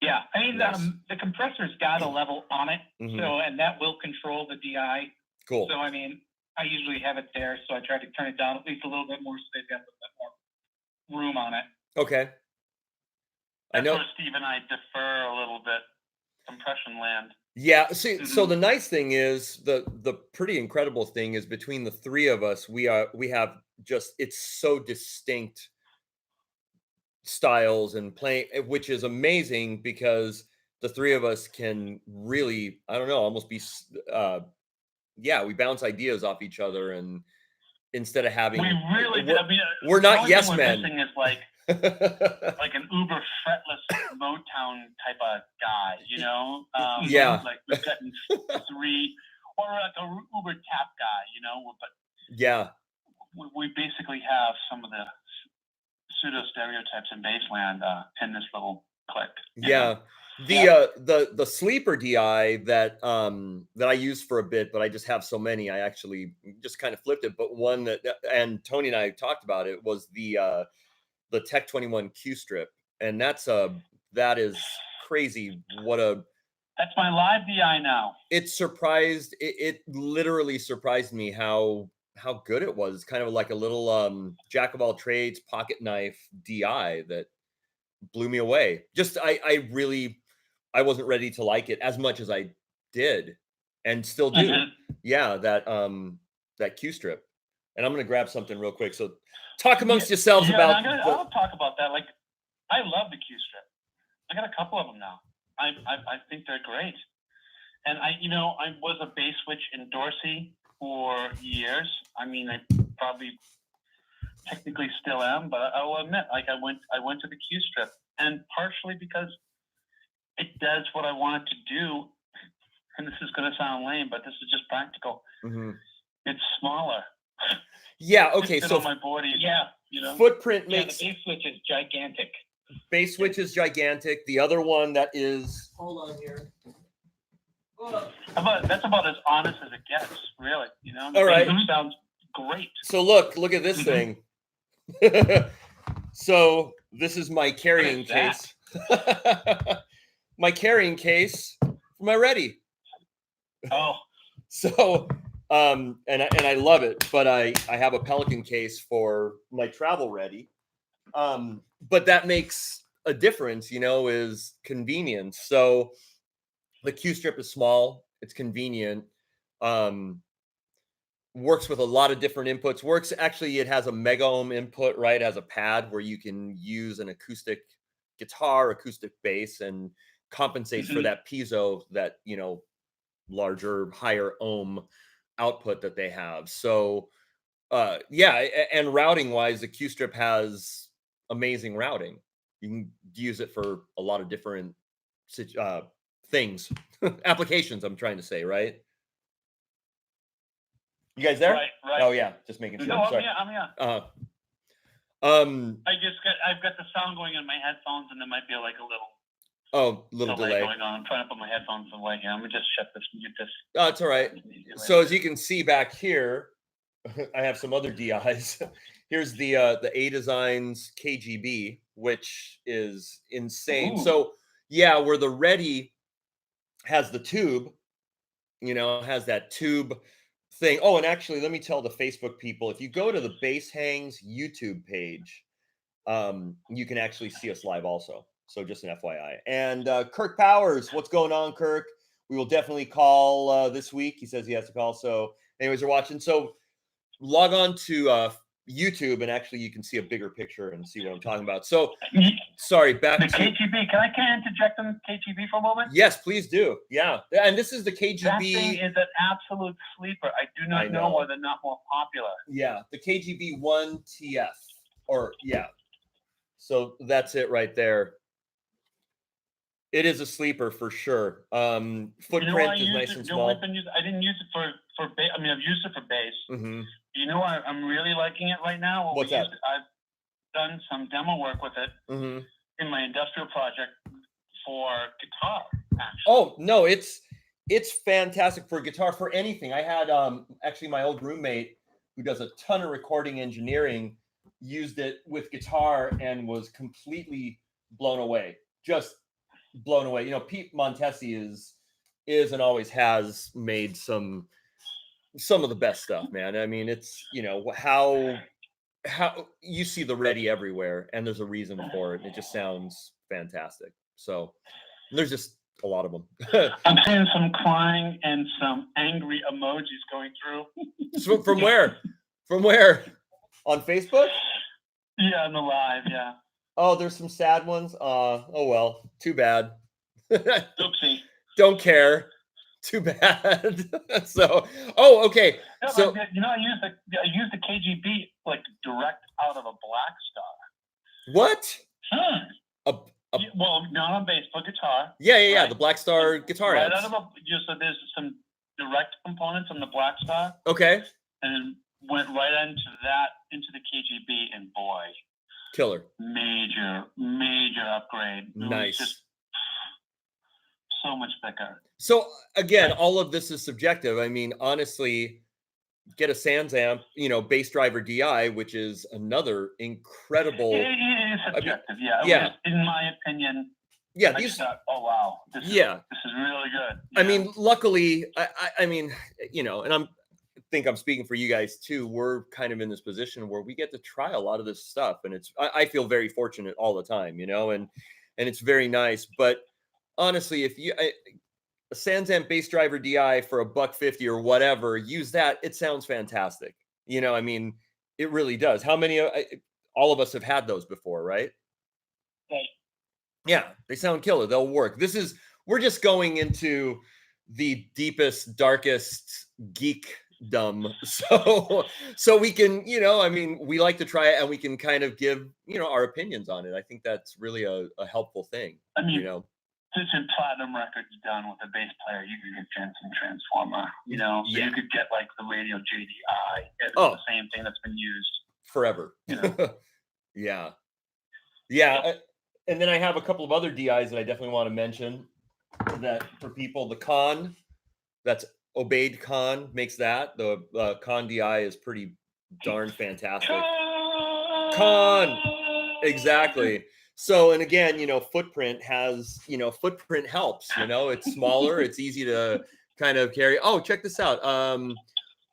Yeah, I mean, nice. The compressor's got a level on it, and that will control the DI. Cool. So I mean, I usually have it there, so I try to turn it down at least a little bit more, so they've got a little bit more room on it. Okay. That's where Steve and I differ a little bit. Compression land. Yeah. See, so the nice thing is the pretty incredible thing is between the three of us, we have just, it's so distinct styles and playing, which is amazing because the three of us can really, I don't know, almost be, we bounce ideas off each other, and instead of having, we really did. I mean, we're the not only yes thing men. We're missing is like an uber fretless Motown type of guy, you know? Yeah. Like we've gotten three, or like a uber tap guy, you know? But yeah, we basically have some of the pseudo stereotypes in Baseland in this little clique. Yeah. The sleeper DI that I used for a bit, but I just have so many, I actually just kind of flipped it. But one that, and Tony and I talked about it, was the Tech 21 Q strip, and that is crazy. That's my live DI now. It literally surprised me how good it was. It's kind of like a little jack of all trades pocket knife DI that blew me away. Just I wasn't ready to like it as much as I did, and still do. Yeah, that Q strip. And I'm gonna grab something real quick. So talk amongst yourselves about. I'll talk about that. Like, I love the Q strip. I got a couple of them now. I think they're great. And I was a base switch endorsee for years. I mean, I probably technically still am, but I will admit, like, I went to the Q strip, and partially because it does what I want it to do. And this is going to sound lame, but this is just practical. Mm-hmm. It's smaller. Yeah. Okay. So my body. Yeah. Footprint makes. The base switch is gigantic. Base switch is gigantic. The other one that is. Hold on here. That's about as honest as it gets, really. All right. Sounds great. So look at this thing. So this is my carrying case. My carrying case for my Ready. Oh. So and I love it, but I have a Pelican case for my travel Ready. But that makes a difference, is convenience. So the Q strip is small, it's convenient, works with a lot of different inputs. It has a mega ohm input, right? It has a pad where you can use an acoustic guitar, acoustic bass, and compensates for that piezo, that, larger, higher ohm output that they have. So and routing wise, the Q strip has amazing routing. You can use it for a lot of different things, applications, I'm trying to say, right? You guys there? Right. Oh yeah, just making sure. No, sorry. I'm here. I've got the sound going in my headphones, and there might be like a little delay going on. I'm trying to put my headphones away here. I'm gonna just shut this, mute this. Oh, it's all right. So as you can see back here, I have some other DIs. Here's the A Designs KGB, which is insane. Ooh. So yeah, where the Ready has the tube, has that tube thing. Oh, and actually, let me tell the Facebook people, if you go to the Bass Hangs YouTube page, you can actually see us live also. So just an FYI. And Kirk Powers, what's going on, Kirk? We will definitely call this week. He says he has to call. So anyways, you're watching. So log on to YouTube, and actually you can see a bigger picture and see what I'm talking about. So sorry, back the to KGB. Can I interject on KGB for a moment? Yes, please do. Yeah. And this is the KGB. That thing is an absolute sleeper. I do not know why they're not more popular. Yeah, the KGB 1 TF. So that's it right there. It is a sleeper for sure. Footprint is nice and small. I didn't use it for bass. I mean, I've used it for bass. Mm-hmm. I'm really liking it right now. What's that? I've done some demo work with it in my industrial project for guitar. Actually. Oh no, it's fantastic for guitar, for anything. I had actually my old roommate who does a ton of recording engineering used it with guitar and was completely blown away. Just blown away. Pete Montesi is and always has made some of the best stuff, man. I mean, it's how you see the Ready everywhere, and there's a reason for it. It just sounds fantastic. So there's just a lot of them. I'm seeing some crying and some angry emojis going through. So from where? From where? On Facebook? Yeah, on the live, yeah. Oh, there's some sad ones. Oh well, too bad. Oopsie. Don't care. Too bad. So, okay. No, So, I used the KGB like direct out of a Black Star. what? Well, not on bass, but guitar. Yeah. Right? The Black Star guitar right amps. out of so there's some direct components on the Black Star. Okay. And went right into the KGB, and boy, killer. Major upgrade. Nice. Just so much thicker. So again, all of this is subjective. I mean, honestly, get a Sans amp, bass driver DI, which is another incredible. It is subjective, yeah. In my opinion. Yeah, I these. Thought, oh wow, this is really good. I mean, luckily, I mean, and I think I'm speaking for you guys too. We're kind of in this position where we get to try a lot of this stuff, and I feel very fortunate all the time, and it's very nice. But honestly, if a Sans amp bass driver DI for $150 or whatever, use that. It sounds fantastic. I mean, it really does. How many? All of us have had those before, right? Right. Yeah, they sound killer. They'll work. We're just going into the deepest, darkest geekdom. So we can, I mean, we like to try it, and we can kind of give, our opinions on it. I think that's really a helpful thing. I mean, since in platinum records done with a bass player, you could get Jensen Transformer, so you could get like the radio JDI. It's the same thing that's been used forever. Yeah. And then I have a couple of other DIs that I definitely want to mention that for people. The Con, that's Obeyed Con, makes that. The Con DI is pretty darn fantastic. Con! Exactly. So, and again, footprint footprint helps, it's smaller, it's easy to kind of carry. Oh, check this out.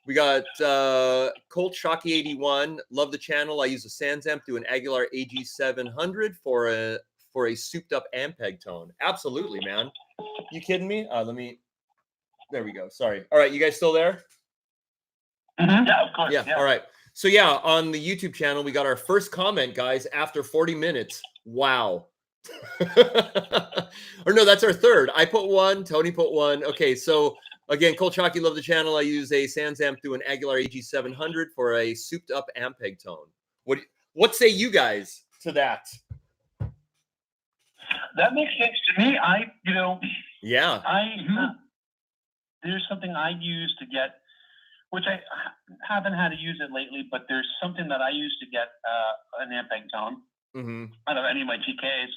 We got Colt Shocky 81. Love the channel. I use a Sans amp to an Aguilar AG700 for a souped up Ampeg tone. Absolutely, man. You kidding me? There we go. Sorry. All right, you guys still there? Mm-hmm. Yeah, of course. Yeah. All right. So yeah, on the YouTube channel, we got our first comment, guys, after 40 minutes. Wow. Or no, that's our third. I put one. Tony put one. Okay, so again, Colt Shocky, love the channel. I use a Sans amp through an Aguilar AG700 for a souped up Ampeg tone. What say you guys to that? That makes sense to me. Yeah. There's something I use to get, which I haven't had to use it lately, but there's something that I use to get an Ampeg tone out of any of my TKs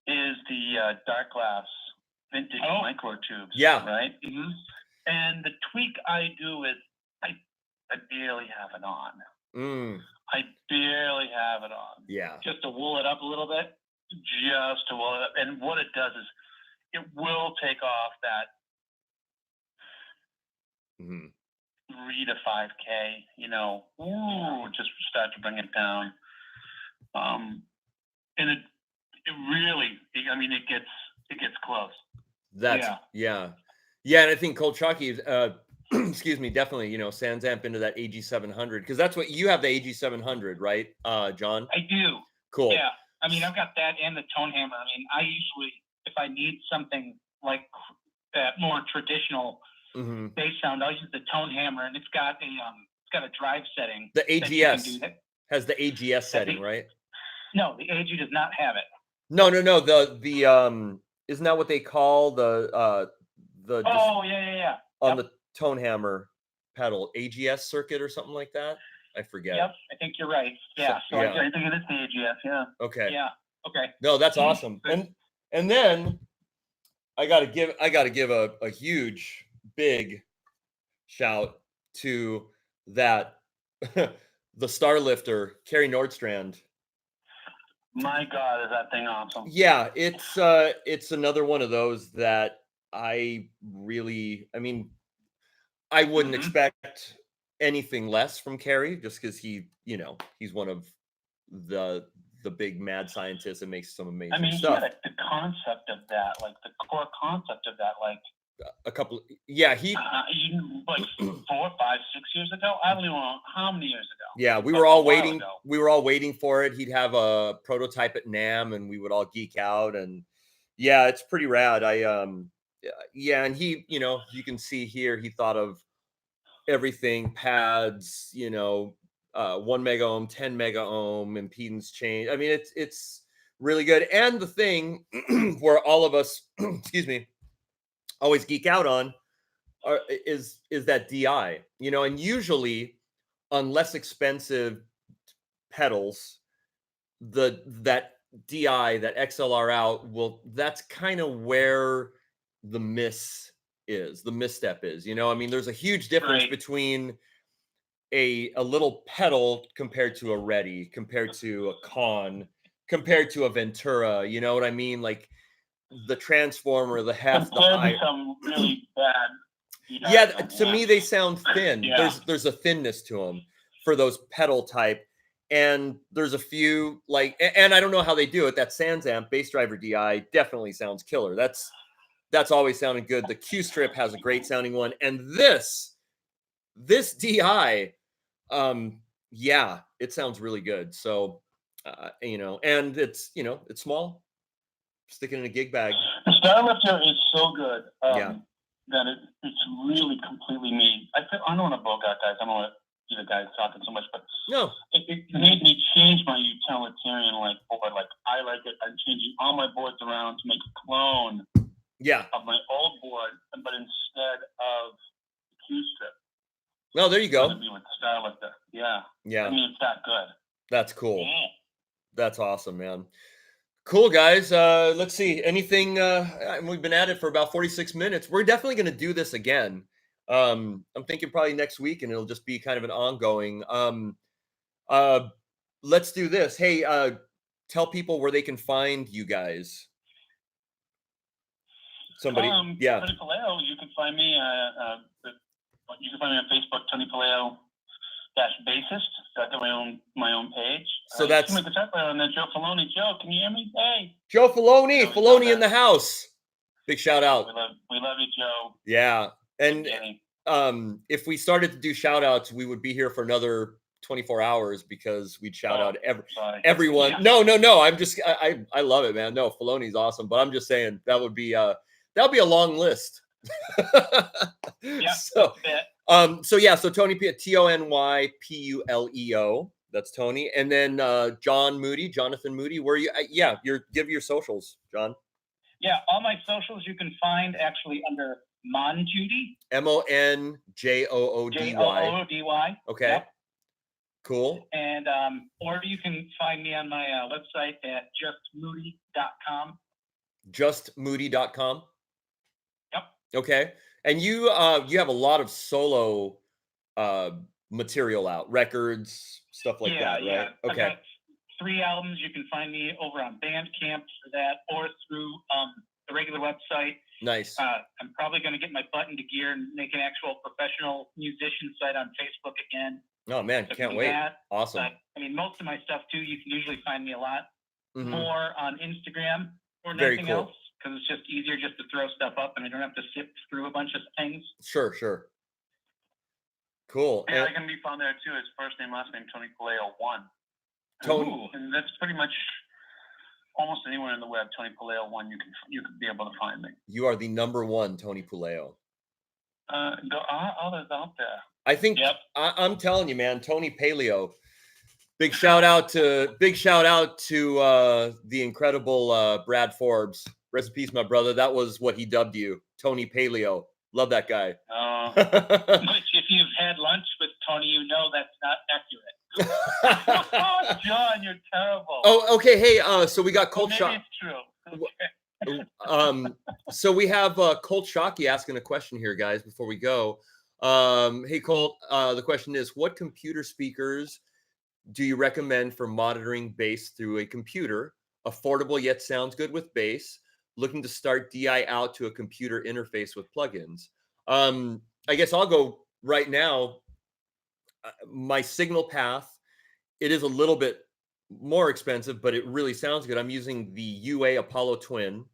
is the Dark Glass vintage micro tubes. Yeah. Right? Mm-hmm. And the tweak I do is I barely have it on. I barely have it on. Yeah. Just to wool it up a little bit. Just to wool it up. And what it does is it will take off that 3 to 5K, just start to bring it down. And it really, it gets close. Yeah. And I think Colt Shocky, excuse me, definitely, Sans amp into that AG700, because that's what you have, the AG700, right, John? I do. Cool. Yeah. I've got that and the tone hammer. I usually, if I need something like that more traditional bass sound, I'll use the tone hammer, and it's got a drive setting. The AGS has the AGS setting, right? No, the AG does not have it. No. The isn't that what they call the yeah. On the tone hammer pedal, AGS circuit or something like that? I forget. Yep, I think you're right. Yeah. So I think it is the AGS. Yeah. Okay. Yeah. Okay. No, that's awesome. And then I gotta give a huge big shout to that the Starlifter, Kerry Nordstrand. My God, is that thing awesome? Yeah, it's another one of those that I wouldn't expect anything less from Kerry, just because he's one of the big mad scientists that makes some amazing stuff. Yeah, the concept of that, like the core concept of that, like a couple, he like 4, 5, 6 years ago. I don't even know how many years ago. Yeah, we were all waiting. We were all waiting for it. He'd have a prototype at NAMM, and we would all geek out. And Yeah, it's pretty rad. Yeah, and he, you can see here he thought of everything, pads, 1 mega ohm, 10 mega ohm, impedance change. I mean, it's really good. And the thing where all of us, excuse me, always geek out on is that DI, and usually on less expensive pedals, that DI, that XLR out, that's kind of where the the misstep is. I mean, there's a huge difference Right. between a little pedal compared to a Ready, compared to a Con, compared to a Ventura. You know what I mean? Like the transformer, the heft, the Compared high. to some really bad. Yeah, to me they sound thin. Yeah. There's a thinness to them for those pedal type, and there's a few and I don't know how they do it. That Sans Amp bass driver DI definitely sounds killer. That's always sounded good. The Q Strip has a great sounding one, and this DI, yeah, it sounds really good. So, and it's small. Stick it in a gig bag. The Starlifter is so good. Yeah. That it's really completely made. I don't want to bogart guys. I don't want to be the guy talking so much, but No. It made me change my utilitarian board. Like I like it. I'm changing all my boards around to make a clone. Yeah. Of my old board, but instead of the Q Strip. No, there you go. With the Starlifter. Yeah. Yeah. I mean, it's that good. That's cool. Yeah. That's awesome, man. Cool, guys. Let's see. Anything? We've been at it for about 46 minutes. We're definitely going to do this again. I'm thinking probably next week, and it'll just be kind of an ongoing. Let's do this. Hey, tell people where they can find you guys. Somebody, yeah. Tony Puleo. You can find me. You can find me on Facebook, Tony Puleo bassist. Got my own page. So that's the guitar player on that. Joe Filoni. Joe, can you hear me? Hey. Joe Filoni. Filoni in the house. Big shout out. We love you, Joe. Yeah, and if we started to do shout outs, we would be here for another 24 hours because we'd shout out everyone. Yeah. No. I'm just I love it, man. No, Filoni's awesome, but I'm just saying that'll be a long list. Yeah. So Tony Tony Puleo. That's Tony, and then Jonathan Moody. Where you? Give your socials, John. Yeah, all my socials you can find actually under Monjoody. MONJOODY. JOODY. Okay. Yep. Cool. And or you can find me on my website at justmoody.com. Justmoody.com. Yep. Okay. And you have a lot of solo material out, records, stuff like that, right? Yeah. Okay. I've got 3 albums. You can find me over on Bandcamp for that, or through the regular website. Nice. I'm probably going to get my butt into gear and make an actual professional musician site on Facebook again. Oh man, can't wait. Awesome. I mean, most of my stuff too, you can usually find me a lot more on Instagram or Very anything cool. else, because it's just easier just to throw stuff up and I don't have to sift through a bunch of things. Sure. Cool. Yeah, I can be found there too. It's first name, last name, Tony Puleo 1. Tony, and that's pretty much almost anywhere in the web. Tony Puleo 1, you can be able to find me. You are the number one Tony Puleo. There are others out there. I think. Yep. I'm telling you, man, Tony Paleo. Big shout out to the incredible Brad Forbes. Rest in peace, my brother. That was what he dubbed you, Tony Paleo. Love that guy. Which, if you've had lunch with Tony, you know that's not accurate. Oh, John, you're terrible. Oh, okay. Hey, so we got Colt Shock. It's true. So we have Colt Shockey asking a question here, guys, before we go. Hey, Colt, the question is, what computer speakers do you recommend for monitoring bass through a computer? Affordable yet sounds good with bass. Looking to start DI out to a computer interface with plugins. I guess I'll go right now. My signal path, it is a little bit more expensive, but it really sounds good. I'm using the UA Apollo Twin.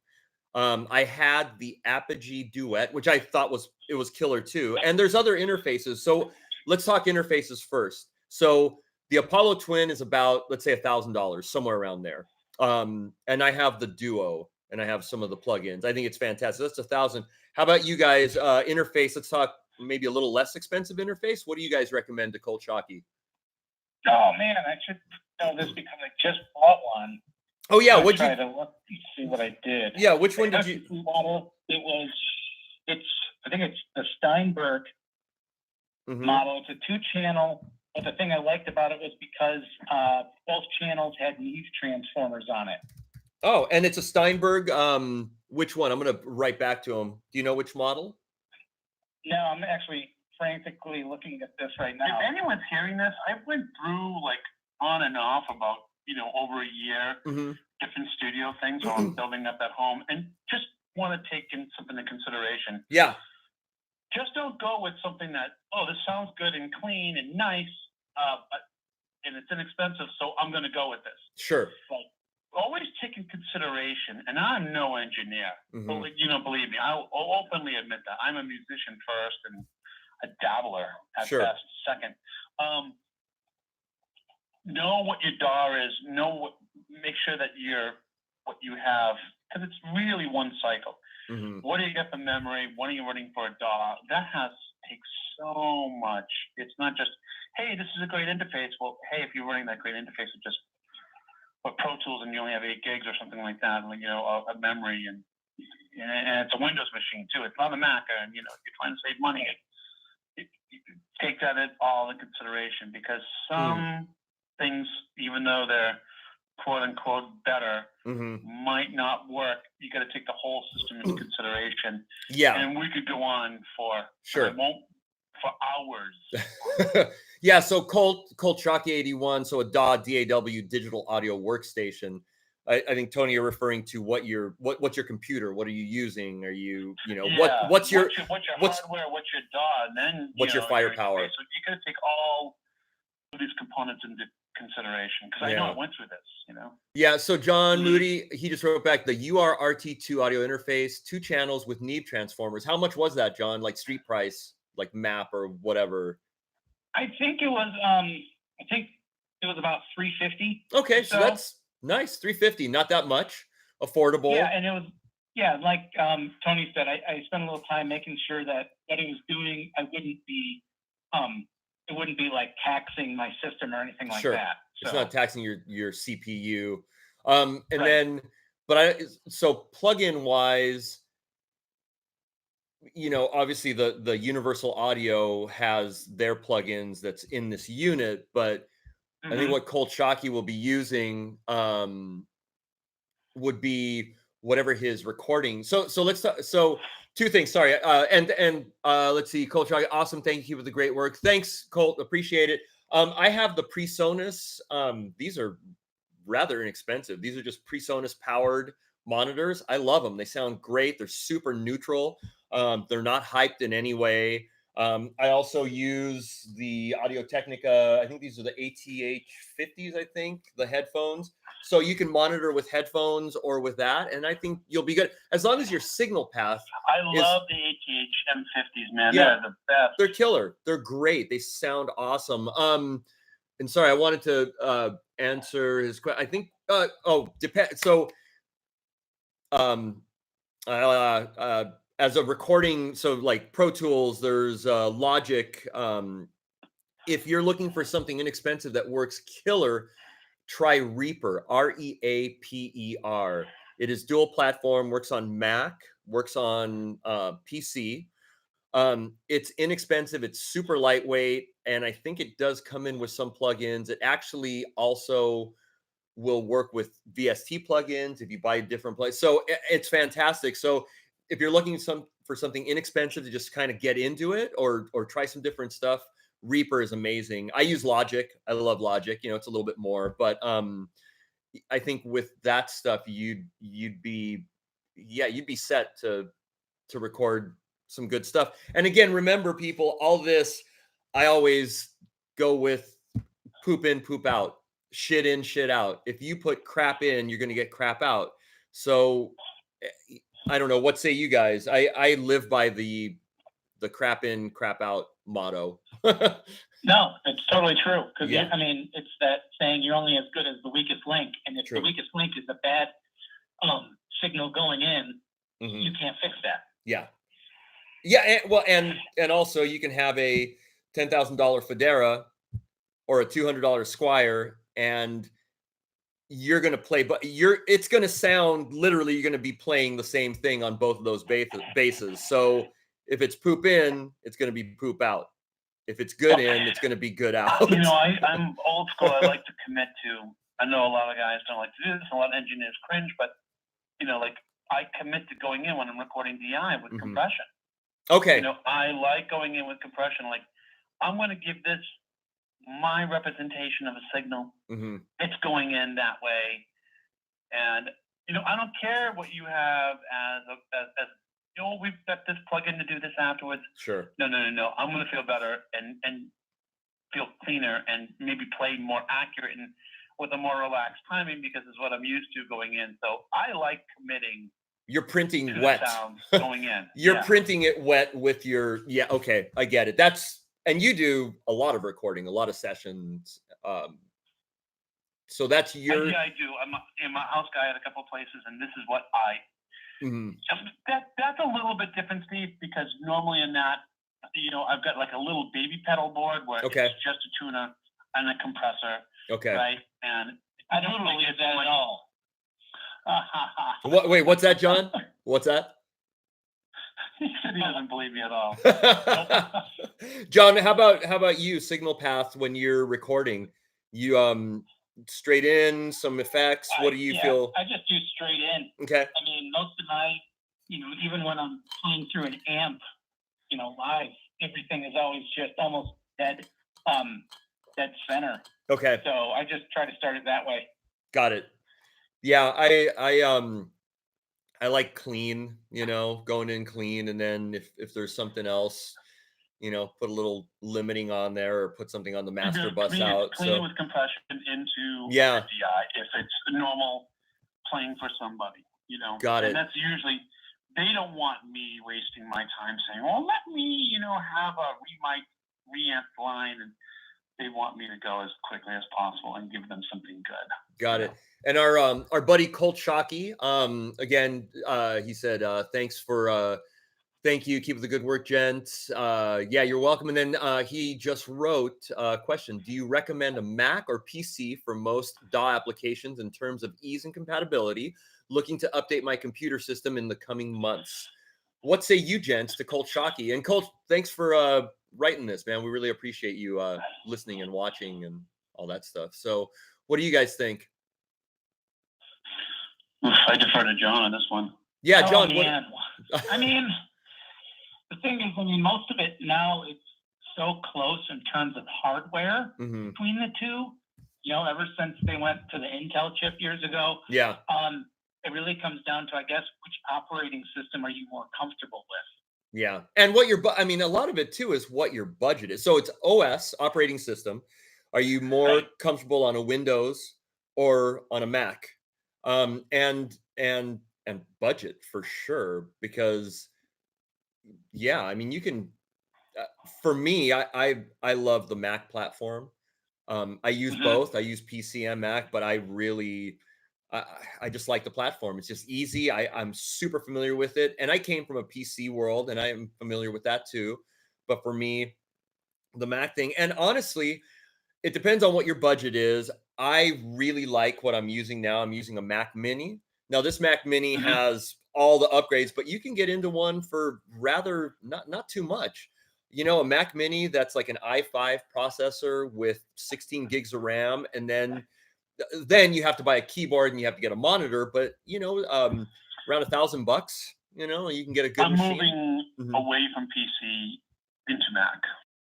I had the Apogee Duet, which I thought was killer too. And there's other interfaces. So let's talk interfaces first. So the Apollo Twin is about, let's say, $1,000, somewhere around there. And I have the Duo. and I have some of the plugins. I think it's fantastic. That's $1,000. How about you guys? Interface. Let's talk maybe a little less expensive interface. What do you guys recommend to Colt Shockey? Oh man, I should know this because I just bought one. Oh yeah, what'd you see what I did? Yeah, which one did you? Model. I think it's the Steinberg model. It's a 2-channel. But the thing I liked about it was because both channels had Neve transformers on it. Oh, and it's a Steinberg. Which one? I'm gonna write back to him. Do you know which model? No, I'm actually frantically looking at this right now. If anyone's hearing this, I went through like on and off about over a year, different studio things while I'm building up at home, and just want to take in something into consideration. Yeah. Just don't go with something that, this sounds good and clean and nice, and it's inexpensive, so I'm going to go with this. Sure. Like, always take in consideration, and I'm no engineer, but believe me, I'll openly admit that I'm a musician first and a dabbler at best second. Know what your DAW is. Make sure that what you have, because it's really one cycle. What do you get for memory? What are you running for a DAW? That takes so much. It's not just, hey, this is a great interface. Well, hey, if you're running that great interface with just Pro Tools and you only have 8 gigs or something like that, a memory, and it's a Windows machine too. It's not a Mac, and you're trying to save money. Take that all in consideration, because some things, even though they're quote unquote better, might not work. You got to take the whole system into consideration. Yeah, and we could go on for for hours. Yeah. So Colt Shockey 81. So a DAW digital audio workstation. I think Tony, you're referring to what's your computer? What are you using? Are you what's your hardware? What's your DAW? And then what's your firepower? So you got to take all of these components into consideration, because I know I went through this. Yeah. So Jon Moody, he just wrote back the URRT2 audio interface, 2 channels with Neve transformers. How much was that, John? Like street price, like map or whatever? I think it was. About $350. Okay, so that's nice. $350, not that much. Affordable. Yeah, and it was. Yeah, like Tony said, I spent a little time making sure that what he was doing, it wouldn't be like taxing my system or anything like that. So. It's not taxing your CPU. And then, so plug-in wise, obviously the Universal Audio has their plugins that's in this unit, but I think what Colt Shockey will be using would be whatever his recording. So let's talk. So 2 things. Sorry. Let's see. Colt Shockey, awesome. Thank you for the great work. Thanks, Colt. Appreciate it. I have the PreSonus. These are rather inexpensive. These are just PreSonus powered monitors. I love them. They sound great. They're super neutral. They're not hyped in any way. I also use the Audio-Technica. I think these are the ATH50s, I think, the headphones. So you can monitor with headphones or with that, and I think you'll be good. As long as your signal path love the ATH M50s, man. Yeah, they're the best. They're killer. They're great. They sound awesome. And sorry, I wanted to answer his question. I think, So, as a recording, so like Pro Tools, there's Logic. If you're looking for something inexpensive that works killer, try Reaper, REAPER. It is dual platform, works on Mac, works on PC. It's inexpensive. It's super lightweight. And I think it does come in with some plugins. It actually also will work with VST plugins if you buy a different place. So it's fantastic. So if you're looking for something inexpensive to just kind of get into it or try some different stuff, Reaper is amazing. I use Logic. I love Logic. It's a little bit more, but I think with that stuff, you'd be set to record some good stuff. And again, remember, people, all this, I always go with poop in, poop out, shit in, shit out. If you put crap in, you're going to get crap out. So I don't know. What say you guys? I live by the crap in, crap out motto. No, it's totally true. Because it's that saying, you're only as good as the weakest link. And if the weakest link is a bad signal going in, you can't fix that. Yeah. Yeah. And also you can have a $10,000 Federa or a $200 Squire, and you're going to play, but it's going to sound literally, you're going to be playing the same thing on both of those bases. So if it's poop in, it's going to be poop out. If it's good in, it's going to be good out. I'm old school. I like to commit to, I know a lot of guys don't like to do this, a lot of engineers cringe, but I commit to going in when I'm recording DI with compression. Okay. I like going in with compression. Like, I'm going to give this my representation of a signal. It's going in that way. And, I don't care what you have as we've got this plugin to do this afterwards. Sure. No. I'm going to feel better and feel cleaner and maybe play more accurate and with a more relaxed timing, because it's what I'm used to going in. So I like committing. You're printing wet. Sounds going in. You're printing it wet with your, okay, I get it. And you do a lot of recording, a lot of sessions. So that's your. Yeah, I do. I'm a house guy at a couple of places, and this is what that's a little bit different, Steve, because normally in that, I've got like a little baby pedal board where it's just a tuner and a compressor. Okay. Right. And I don't believe that at all. Wait, what's that, John? What's that? He said he doesn't believe me at all. John, how about you? Signal path when you're recording, you straight in, some effects. What do you feel? I just do straight in. Okay. I mean, most of my, even when I'm playing through an amp, live, everything is always just almost dead center. Okay. So I just try to start it that way. Got it. Yeah, I like clean, going in clean, and then if there's something else, put a little limiting on there or put something on the master bus out. Clean with compression into DI if it's normal playing for somebody, Got it. And that's usually, they don't want me wasting my time saying, well, let me, have a reamp line, and they want me to go as quickly as possible and give them something good. Got it. And our buddy Colt Shockey, again, he said, thank you. Keep up the good work, gents. Yeah, you're welcome. And then he just wrote a question. Do you recommend a Mac or PC for most DAW applications in terms of ease and compatibility? Looking to update my computer system in the coming months. What say you, gents, to Colt Shockey? And Colt, thanks for writing this, man. We really appreciate you listening and watching and all that stuff. So what do you guys think? I defer to John on this one. Yeah, John. I mean, the thing is, most of it now, it's so close in terms of hardware between the two. Ever since they went to the Intel chip years ago. Yeah. It really comes down to, I guess, which operating system are you more comfortable with? Yeah. And what a lot of it too is what your budget is. So it's OS, operating system. Are you more comfortable on a Windows or on a Mac? And budget for sure, because you can, for me, I love the Mac platform. I use both. I use PC and Mac, but I just like the platform. It's just easy. I'm super familiar with it. And I came from a PC world and I am familiar with that too. But for me, the Mac thing, and honestly, it depends on what your budget is. I really like what I'm using now. I'm using a Mac Mini. Now this Mac Mini has all the upgrades, but you can get into one for rather not too much. A Mac Mini that's like an i5 processor with 16 gigs of RAM, and then you have to buy a keyboard and you have to get a monitor, but around $1,000, you can get a good machine. I'm moving away from PC into Mac.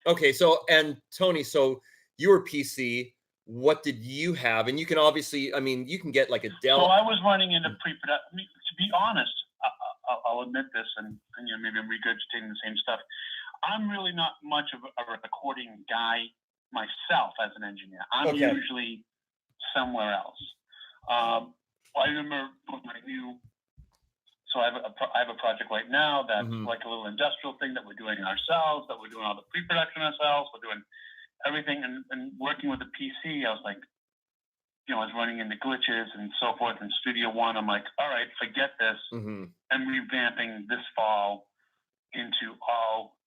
Okay. So, and Tony, so you were PC, what did you have? And you can obviously, you can get like a Dell. So I was running into pre-production. To be honest, I'll admit this, and maybe I'm regurgitating the same stuff. I'm really not much of a recording guy myself as an engineer. I'm usually somewhere else. I remember when I knew. So I have a project right now that's like a little industrial thing that we're doing ourselves. That we're doing all the pre-production ourselves. We're doing everything, and working with a PC. I was like, I was running into glitches and so forth in Studio One. I'm like, all right, forget this. Mm-hmm. I'm revamping this fall into all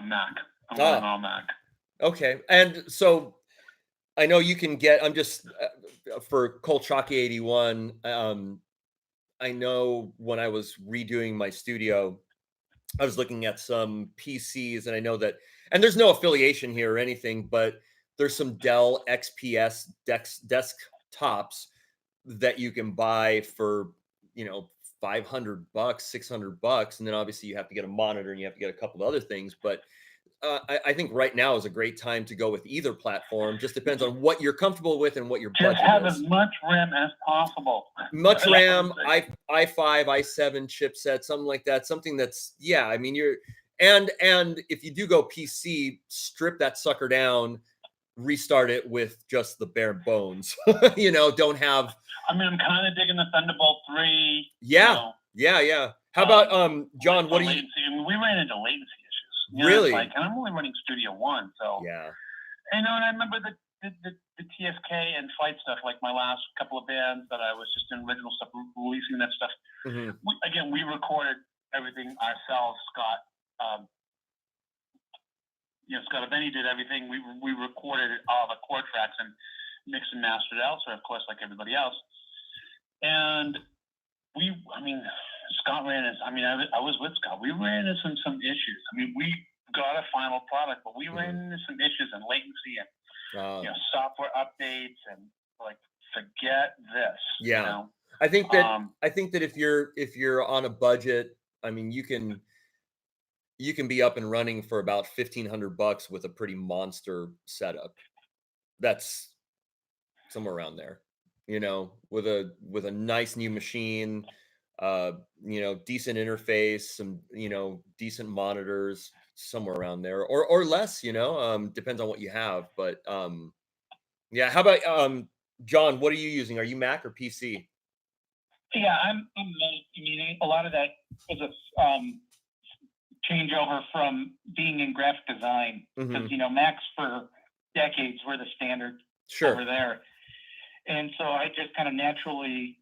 Mac. I'm going all Mac. Okay. And so I know you can get, I'm just for Colt Chalky 81. I know when I was redoing my studio, I was looking at some PCs, and I know that, and there's no affiliation here or anything, but there's some Dell XPS desktops that you can buy for, $500, $600. And then obviously you have to get a monitor and you have to get a couple of other things. But I think right now is a great time to go with either platform. Just depends on what you're comfortable with and what your budget is. Just have as much RAM as possible. Much RAM, i5, i7 chipset, something like that. Something that's, I mean, and if you do go PC, strip that sucker down, restart it with just the bare bones. Don't have. I mean, I'm kind of digging the Thunderbolt 3. Yeah. How about John? What do you? I mean, we ran into latency issues. Really? And I'm only running Studio One, so yeah. And I remember the TFK and Flight stuff, like my last couple of bands that I was just in original stuff, releasing that stuff. Mm-hmm. We recorded everything ourselves. Scott Benny did everything. We recorded all the chord tracks and mixed and mastered elsewhere, of course, like everybody else. And Scott ran into, I was with Scott. We ran into some issues. I mean, we got a final product, but we ran into some issues and latency and software updates and like, forget this. Yeah. I think that if you're on a budget, I mean, you can be up and running for about $1,500 with a pretty monster setup. That's somewhere around there, with a nice new machine, decent interface, some, decent monitors, somewhere around there, or less, depends on what you have. But how about John, what are you using? Are you Mac or PC? Yeah, I'm a lot of that was a changeover from being in graphic design, because Macs for decades were the standard over there, and so I just kind of naturally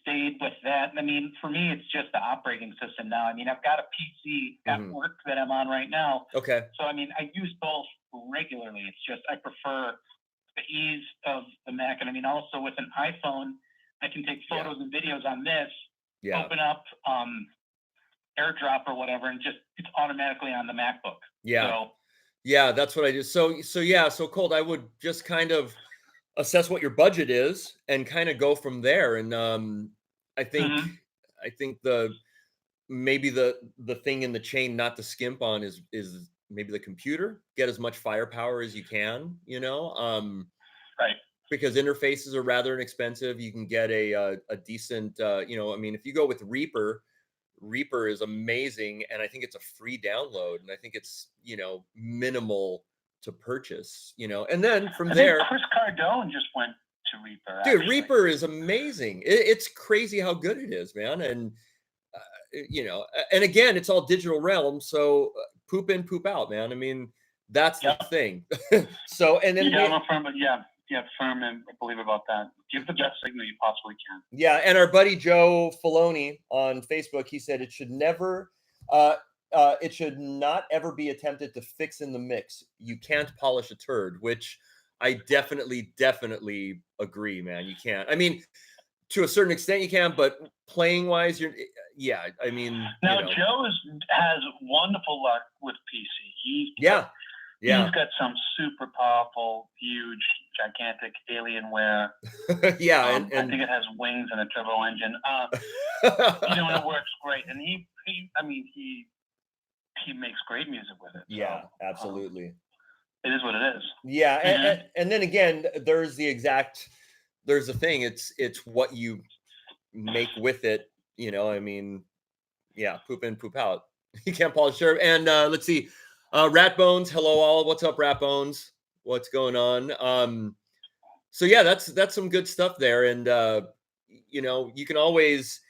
stayed with that. I mean, for me, it's just the operating system now. I mean, I've got a PC at work that I'm on right now. Okay. So I mean, I use both regularly. It's just I prefer the ease of the Mac, and I mean, also with an iPhone, I can take photos and videos on this. Open up AirDrop or whatever, and it's automatically on the MacBook. That's what I do. So Colt, I would just kind of assess what your budget is and kind of go from there. And I think maybe the thing in the chain not to skimp on is maybe the computer. Get as much firepower as you can, right, because interfaces are rather inexpensive. You can get a decent, I mean, if you go with Reaper is amazing, and I think it's a free download, and I think it's, minimal to purchase, and then from there, Chris Cardone just went to Reaper. Dude, actually. Reaper is amazing. It's crazy how good it is, man. And and again, it's all digital realm, so poop in, poop out, man. I mean, that's the thing. So, and then firm and believe about that. Give the best signal you possibly can. Yeah, and our buddy Joe Filoni on Facebook, he said it should not ever be attempted to fix in the mix. You can't polish a turd, which I definitely agree, man. You can't. I mean, to a certain extent you can, but playing wise, I mean. Now, Joe has wonderful luck with PC. He's got some super powerful, huge, gigantic Alienware. And I think it has wings and a turbo engine. And it works great. And he makes great music with it. Yeah, so, absolutely. It is what it is. Yeah, and then again, there's the thing. It's what you make with it. I mean, poop in, poop out. You can't polish turd. And let's see. Rat Bones, hello all. What's up, Rat Bones? What's going on? So that's some good stuff there. And you can always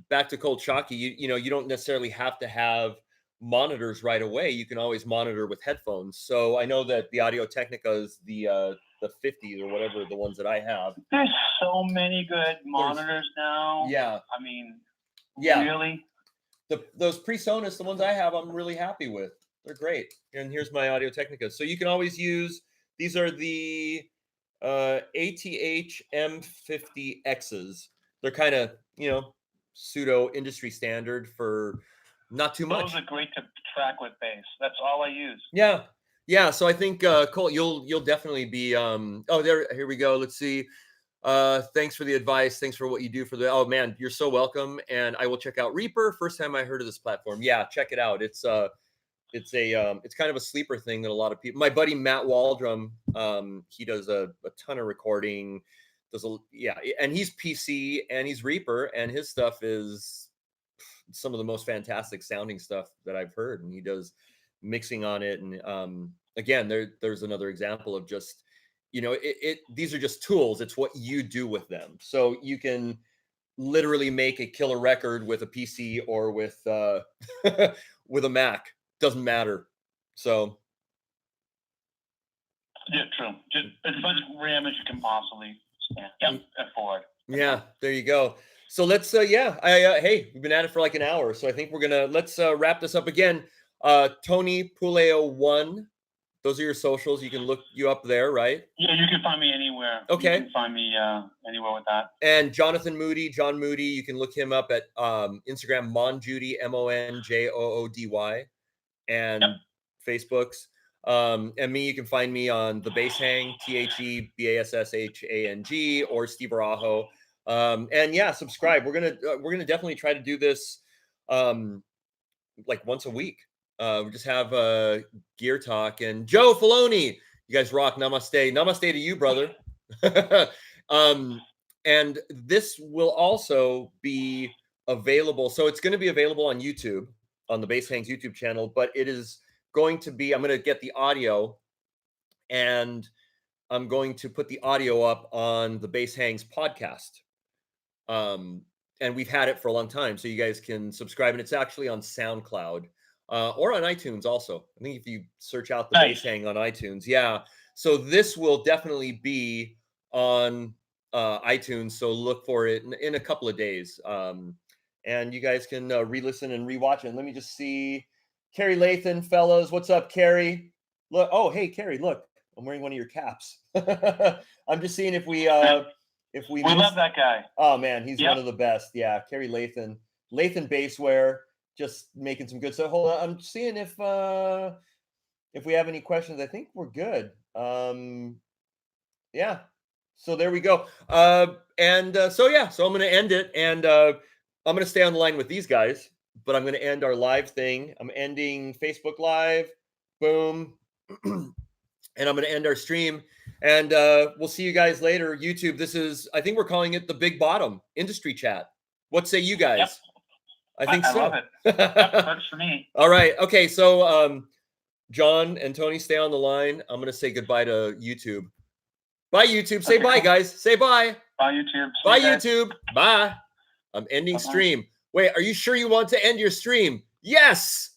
back to Colt Chalky. You don't necessarily have to have monitors right away. You can always monitor with headphones. So I know that the Audio Technica is the the 50 or whatever, the ones that I have. There's so many good monitors now. Yeah. I mean, yeah. Really? Those PreSonus, the ones I have, I'm really happy with. They're great. And here's my Audio Technica. So you can always use, these are the ATH M50Xs. They're kind of, pseudo industry standard for not too much. Those are great to track with bass. That's all I use. Yeah. So I think Cole, you'll definitely be here we go. Let's see. Thanks for the advice. Thanks for what you do for the, oh man, you're so welcome. And I will check out Reaper. First time I heard of this platform. Yeah, check it out. It's kind of a sleeper thing that a lot of people, my buddy Matt Waldrum, he does a ton of recording, and he's PC and he's Reaper, and his stuff is some of the most fantastic sounding stuff that I've heard, and he does mixing on it. And again, there's another example of just, these are just tools. It's what you do with them. So you can literally make a killer record with a PC or with with a Mac. Doesn't matter. So yeah, true. Just as much RAM as you can possibly afford. Yeah, there you go. So let's hey, we've been at it for like an hour, so I think let's wrap this up again. Tony Puleo 1. Those are your socials. You can look you up there, right? Yeah, you can find me anywhere. Okay. You can find me anywhere with that. And Jonathan Moody, Jon Moody, you can look him up at Instagram, Monjoody, MONJOODY, and Facebook's. And me, you can find me on The Bass Hang, TheBasshang, or Steve Araujo. And yeah, subscribe. We're gonna definitely try to do this like once a week. We just have gear talk. And Joe Filoni, you guys rock. Namaste to you, brother. And this will also be available, so it's going to be available on YouTube, on the Bass Hangs YouTube channel, but it is going to be, I'm going to get the audio, and I'm going to put the audio up on the Bass Hangs podcast. And we've had it for a long time, so you guys can subscribe, and it's actually on SoundCloud. Or on iTunes also. I think if you search out the Bass Hang on iTunes, yeah. So this will definitely be on iTunes. So look for it in a couple of days. And you guys can re-listen and re-watch it. And let me just see. Carrie Lathan, fellows. What's up, Carrie? Look. Oh, hey, Carrie, look. I'm wearing one of your caps. I'm just seeing if we love that guy. Oh, man, he's one of the best. Yeah, Carrie Lathan. Lathan Basswear. Just making some good stuff. Hold on, I'm seeing if we have any questions. I think we're good. Yeah. So there we go. So I'm going to end it, and I'm going to stay on the line with these guys, but I'm going to end our live thing. I'm ending Facebook Live. Boom. And I'm going to end our stream, and we'll see you guys later. YouTube. This is, I think we're calling it the Big Bottom Industry Chat. What say you guys? Yep. I think so. I love it. That works for me. All right. Okay. So, John and Tony, stay on the line. I'm going to say goodbye to YouTube. Bye, YouTube. Say bye, guys. Say bye. Bye, YouTube. Bye, YouTube. Bye. I'm ending stream. Wait, are you sure you want to end your stream? Yes.